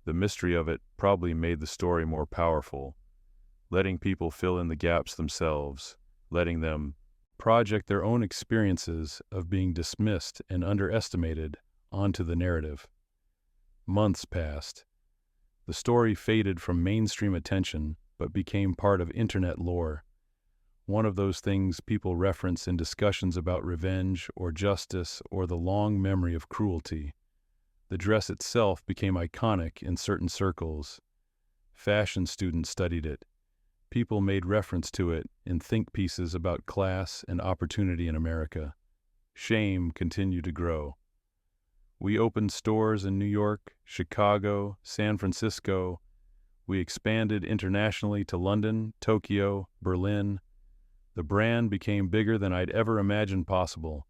The mystery of it probably made the story more powerful, letting people fill in the gaps themselves, letting them project their own experiences of being dismissed and underestimated onto the narrative. Months passed. The story faded from mainstream attention, but became part of internet lore. One of those things people reference in discussions about revenge or justice or the long memory of cruelty. The dress itself became iconic in certain circles. Fashion students studied it. People made reference to it in think pieces about class and opportunity in America. Shame continued to grow. We opened stores in New York, Chicago, San Francisco. We expanded internationally to London, Tokyo, Berlin. The brand became bigger than I'd ever imagined possible.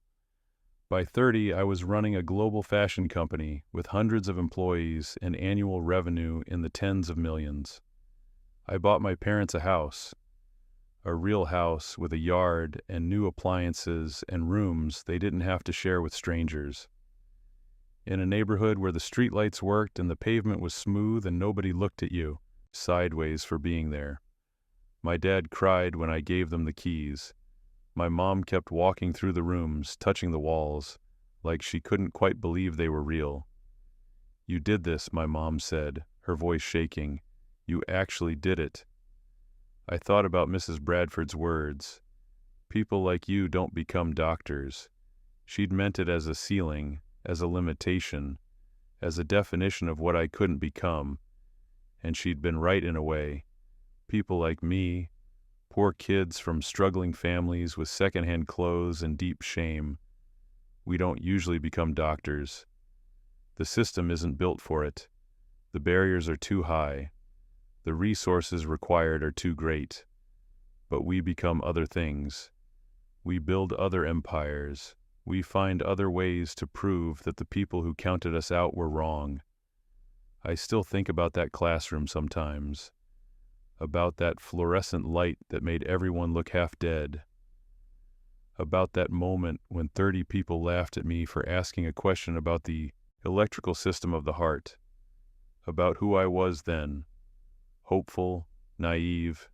By 30, I was running a global fashion company with hundreds of employees and annual revenue in the tens of millions. I bought my parents a house, a real house with a yard and new appliances and rooms they didn't have to share with strangers. In a neighborhood where the streetlights worked and the pavement was smooth and nobody looked at you sideways for being there. My dad cried when I gave them the keys. My mom kept walking through the rooms, touching the walls, like she couldn't quite believe they were real. "You did this," my mom said, her voice shaking. "You actually did it." I thought about Mrs. Bradford's words. "People like you don't become doctors." She'd meant it as a ceiling, as a limitation, as a definition of what I couldn't become, and she'd been right in a way. People like me, poor kids from struggling families with secondhand clothes and deep shame, we don't usually become doctors. The system isn't built for it. The barriers are too high. The resources required are too great. But we become other things. We build other empires. We find other ways to prove that the people who counted us out were wrong. I still think about that classroom sometimes, about that fluorescent light that made everyone look half dead, about that moment when 30 people laughed at me for asking a question about the electrical system of the heart, about who I was then, hopeful, naive,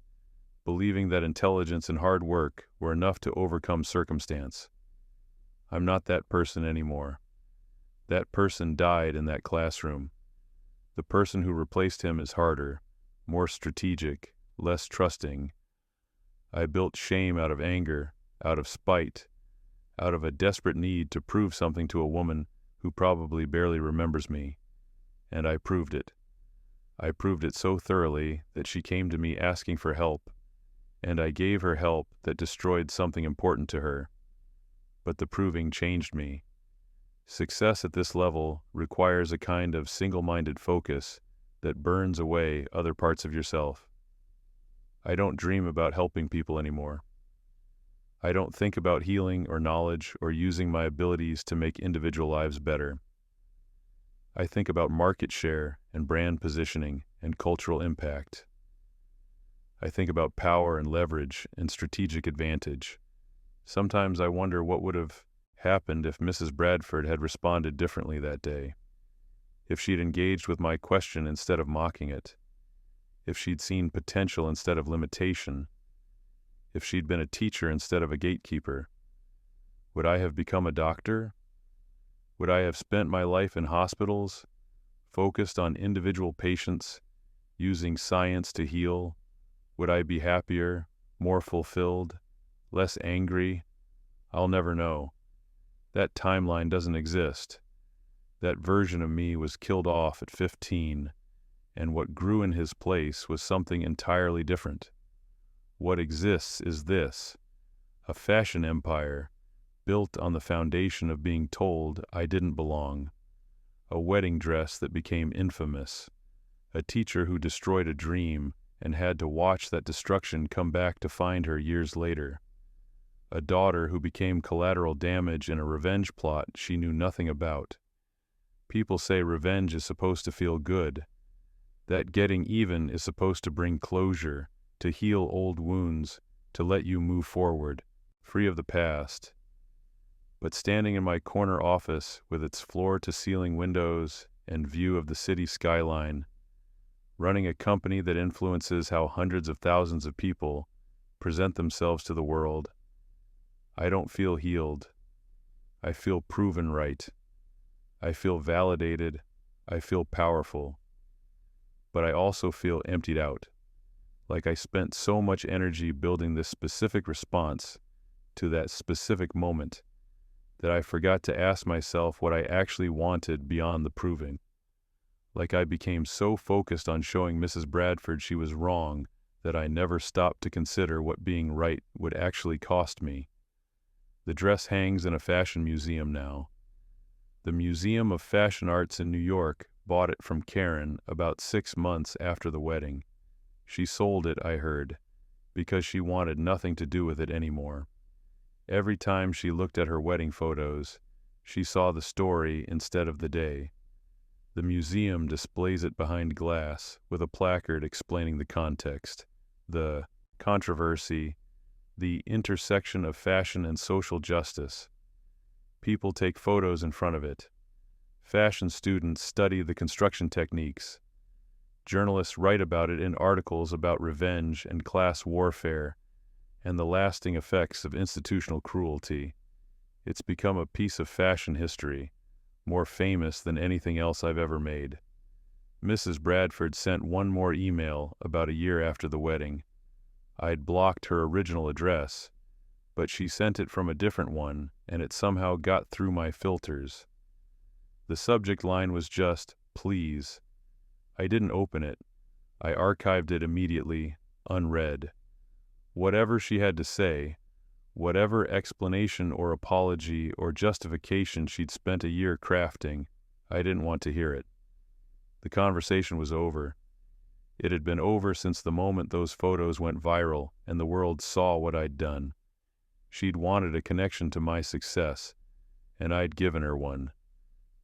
believing that intelligence and hard work were enough to overcome circumstance. I'm not that person anymore. That person died in that classroom. The person who replaced him is harder, more strategic, less trusting. I built shame out of anger, out of spite, out of a desperate need to prove something to a woman who probably barely remembers me. And I proved it. I proved it so thoroughly that she came to me asking for help, and I gave her help that destroyed something important to her. But the proving changed me. Success at this level requires a kind of single-minded focus that burns away other parts of yourself. I don't dream about helping people anymore. I don't think about healing or knowledge or using my abilities to make individual lives better. I think about market share and brand positioning and cultural impact. I think about power and leverage and strategic advantage. Sometimes I wonder what would have happened if Mrs. Bradford had responded differently that day, if she'd engaged with my question instead of mocking it, if she'd seen potential instead of limitation, if she'd been a teacher instead of a gatekeeper. Would I have become a doctor? Would I have spent my life in hospitals, focused on individual patients, using science to heal? Would I be happier, more fulfilled, less angry? I'll never know. That timeline doesn't exist. That version of me was killed off at 15, and what grew in his place was something entirely different. What exists is this: a fashion empire built on the foundation of being told I didn't belong, a wedding dress that became infamous, a teacher who destroyed a dream and had to watch that destruction come back to find her years later, a daughter who became collateral damage in a revenge plot she knew nothing about. People say revenge is supposed to feel good, that getting even is supposed to bring closure, to heal old wounds, to let you move forward, free of the past. But standing in my corner office with its floor-to-ceiling windows and view of the city skyline, running a company that influences how hundreds of thousands of people present themselves to the world, I don't feel healed. I feel proven right. I feel validated. I feel powerful. But I also feel emptied out, like I spent so much energy building this specific response to that specific moment that I forgot to ask myself what I actually wanted beyond the proving. Like I became so focused on showing Mrs. Bradford she was wrong that I never stopped to consider what being right would actually cost me. The dress hangs in a fashion museum now. The Museum of Fashion Arts in New York bought it from Karen about 6 months after the wedding. She sold it, I heard, because she wanted nothing to do with it anymore. Every time she looked at her wedding photos, she saw the story instead of the day. The museum displays it behind glass with a placard explaining the context, the controversy, the intersection of fashion and social justice. People take photos in front of it. Fashion students study the construction techniques. Journalists write about it in articles about revenge and class warfare and the lasting effects of institutional cruelty. It's become a piece of fashion history, more famous than anything else I've ever made. Mrs. Bradford sent one more email about a year after the wedding. I'd blocked her original address, but she sent it from a different one, and it somehow got through my filters. The subject line was just, "Please." I didn't open it. I archived it immediately, unread. Whatever she had to say, whatever explanation or apology or justification she'd spent a year crafting, I didn't want to hear it. The conversation was over. It had been over since the moment those photos went viral and the world saw what I'd done. She'd wanted a connection to my success, and I'd given her one.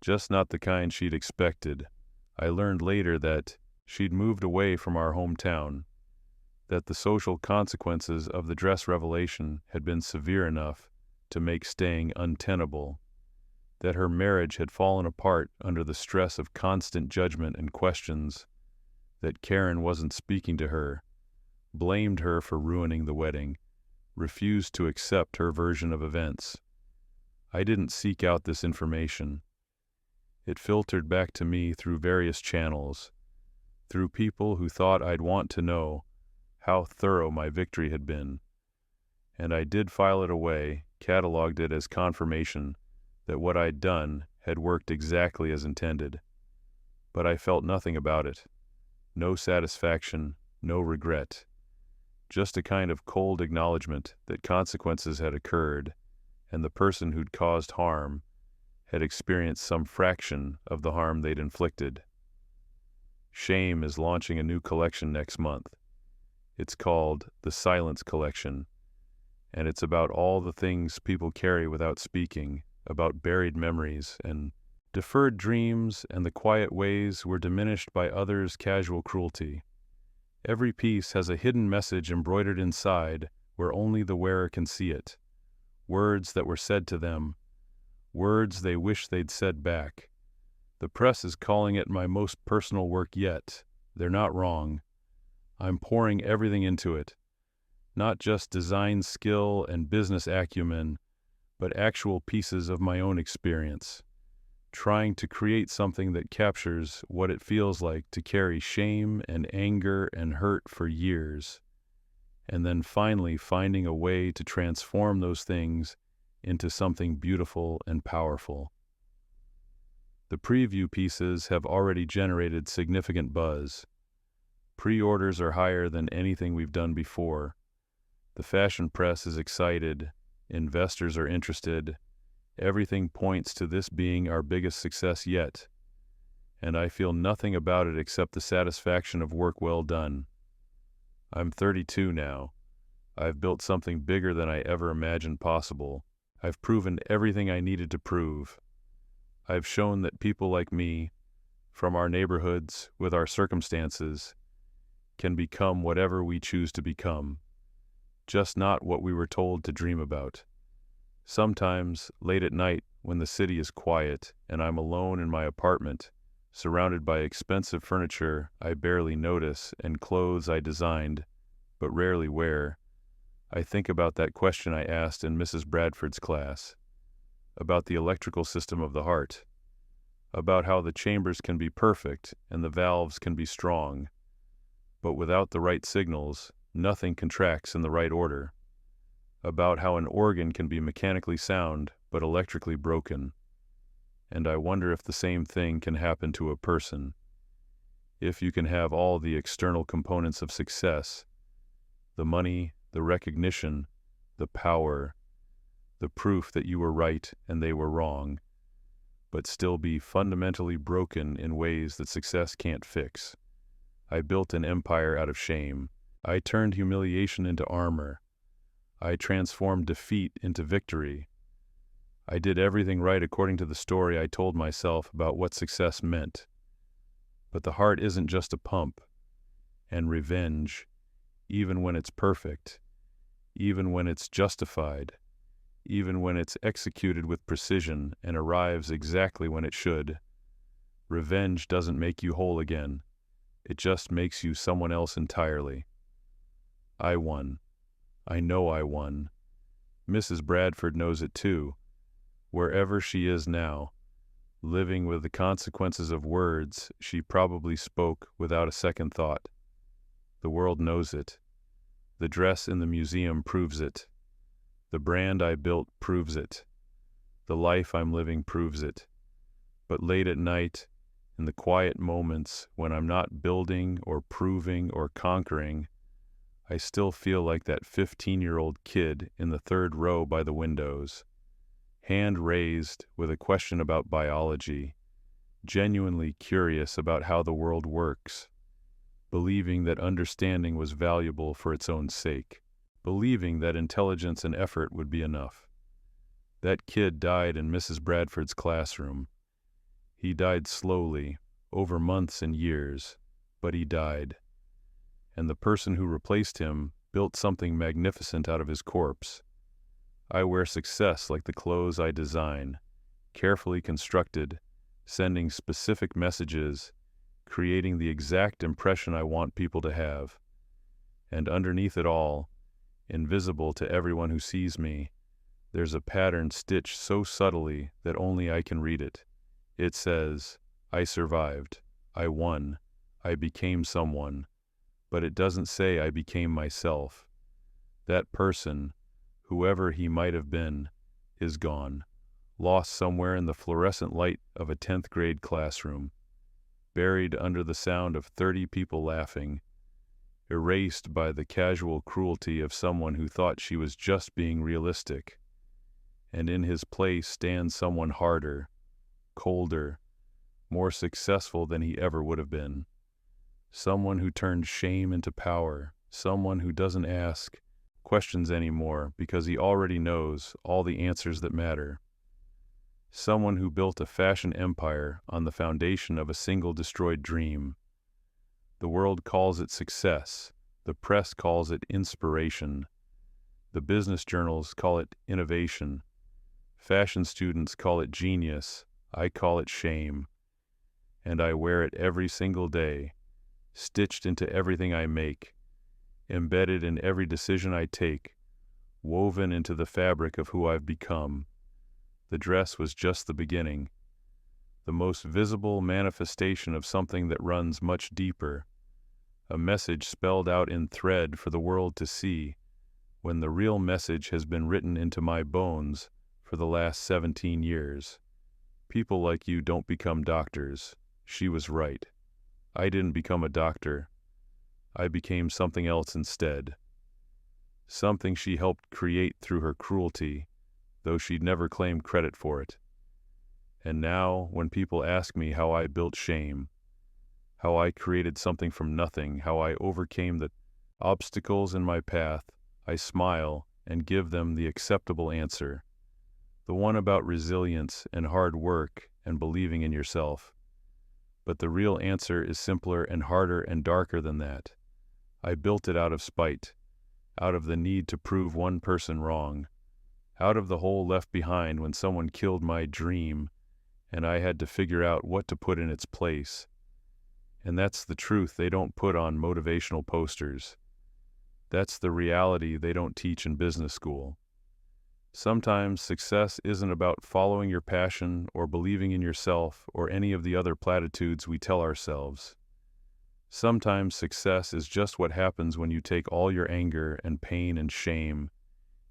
Just not the kind she'd expected. I learned later that she'd moved away from our hometown, that the social consequences of the dress revelation had been severe enough to make staying untenable, that her marriage had fallen apart under the stress of constant judgment and questions, that Karen wasn't speaking to her, blamed her for ruining the wedding, refused to accept her version of events. I didn't seek out this information. It filtered back to me through various channels, through people who thought I'd want to know how thorough my victory had been. And I did file it away, cataloged it as confirmation that what I'd done had worked exactly as intended. But I felt nothing about it. No satisfaction, no regret. Just a kind of cold acknowledgement that consequences had occurred, and the person who'd caused harm had experienced some fraction of the harm they'd inflicted. Shame is launching a new collection next month. It's called the Silence Collection, and it's about all the things people carry without speaking, about buried memories and deferred dreams and the quiet ways we're diminished by others' casual cruelty. Every piece has a hidden message embroidered inside where only the wearer can see it. Words that were said to them, words they wish they'd said back. The press is calling it my most personal work yet. They're not wrong. I'm pouring everything into it. Not just design skill and business acumen, but actual pieces of my own experience. Trying to create something that captures what it feels like to carry shame and anger and hurt for years, and then finally finding a way to transform those things into something beautiful and powerful. The preview pieces have already generated significant buzz. Pre-orders are higher than anything we've done before. The fashion press is excited. Investors are interested. Everything points to this being our biggest success yet, and I feel nothing about it except the satisfaction of work well done. I'm 32 now. I've built something bigger than I ever imagined possible. I've proven everything I needed to prove. I've shown that people like me, from our neighborhoods, with our circumstances, can become whatever we choose to become, just not what we were told to dream about. Sometimes, late at night, when the city is quiet and I'm alone in my apartment, surrounded by expensive furniture I barely notice and clothes I designed, but rarely wear, I think about that question I asked in Mrs. Bradford's class, about the electrical system of the heart, about how the chambers can be perfect and the valves can be strong, but without the right signals, nothing contracts in the right order, about how an organ can be mechanically sound but electrically broken. And I wonder if the same thing can happen to a person. If you can have all the external components of success, the money, the recognition, the power, the proof that you were right and they were wrong, but still be fundamentally broken in ways that success can't fix. I built an empire out of shame. I turned humiliation into armor. I transformed defeat into victory. I did everything right according to the story I told myself about what success meant. But the heart isn't just a pump. And revenge, even when it's perfect, even when it's justified, even when it's executed with precision and arrives exactly when it should, revenge doesn't make you whole again. It just makes you someone else entirely. I won. I know I won. Mrs. Bradford knows it too, wherever she is now, living with the consequences of words she probably spoke without a second thought. The world knows it. The dress in the museum proves it. The brand I built proves it. The life I'm living proves it. But late at night, in the quiet moments when I'm not building or proving or conquering, I still feel like that 15-year-old kid in the third row by the windows, hand raised with a question about biology, genuinely curious about how the world works, believing that understanding was valuable for its own sake, believing that intelligence and effort would be enough. That kid died in Mrs. Bradford's classroom. He died slowly, over months and years, but he died. And the person who replaced him built something magnificent out of his corpse. I wear success like the clothes I design, carefully constructed, sending specific messages, creating the exact impression I want people to have. And underneath it all, invisible to everyone who sees me, there's a pattern stitched so subtly that only I can read it. It says, I survived, I won, I became someone, but it doesn't say I became myself. That person, whoever he might have been, is gone, lost somewhere in the fluorescent light of a 10th grade classroom, buried under the sound of 30 people laughing, erased by the casual cruelty of someone who thought she was just being realistic. And in his place stands someone harder, colder, more successful than he ever would have been. Someone who turned shame into power, someone who doesn't ask questions anymore because he already knows all the answers that matter. Someone who built a fashion empire on the foundation of a single destroyed dream. The world calls it success, the press calls it inspiration, the business journals call it innovation, fashion students call it genius, I call it shame. And I wear it every single day, stitched into everything I make, embedded in every decision I take, woven into the fabric of who I've become. The dress was just the beginning, the most visible manifestation of something that runs much deeper, a message spelled out in thread for the world to see, when the real message has been written into my bones for the last 17 years. People like you don't become doctors. She was right. I didn't become a doctor. I became something else instead. Something she helped create through her cruelty, though she'd never claimed credit for it. And now, when people ask me how I built shame, how I created something from nothing, how I overcame the obstacles in my path, I smile and give them the acceptable answer, the one about resilience and hard work and believing in yourself. But the real answer is simpler and harder and darker than that. I built it out of spite, out of the need to prove one person wrong, out of the hole left behind when someone killed my dream and I had to figure out what to put in its place. And that's the truth they don't put on motivational posters. That's the reality they don't teach in business school. Sometimes success isn't about following your passion or believing in yourself or any of the other platitudes we tell ourselves. Sometimes success is just what happens when you take all your anger and pain and shame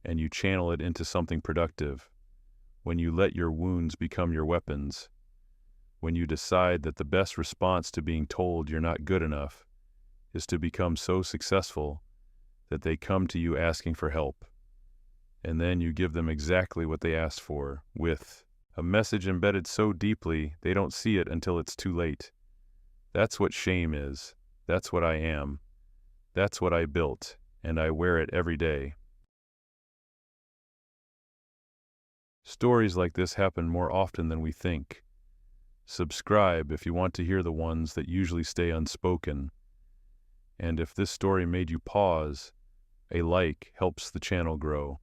and you channel it into something productive, when you let your wounds become your weapons, when you decide that the best response to being told you're not good enough is to become so successful that they come to you asking for help. And then you give them exactly what they asked for, with a message embedded so deeply they don't see it until it's too late. That's what shame is. That's what I am. That's what I built, and I wear it every day. Stories like this happen more often than we think. Subscribe if you want to hear the ones that usually stay unspoken. And if this story made you pause, a like helps the channel grow.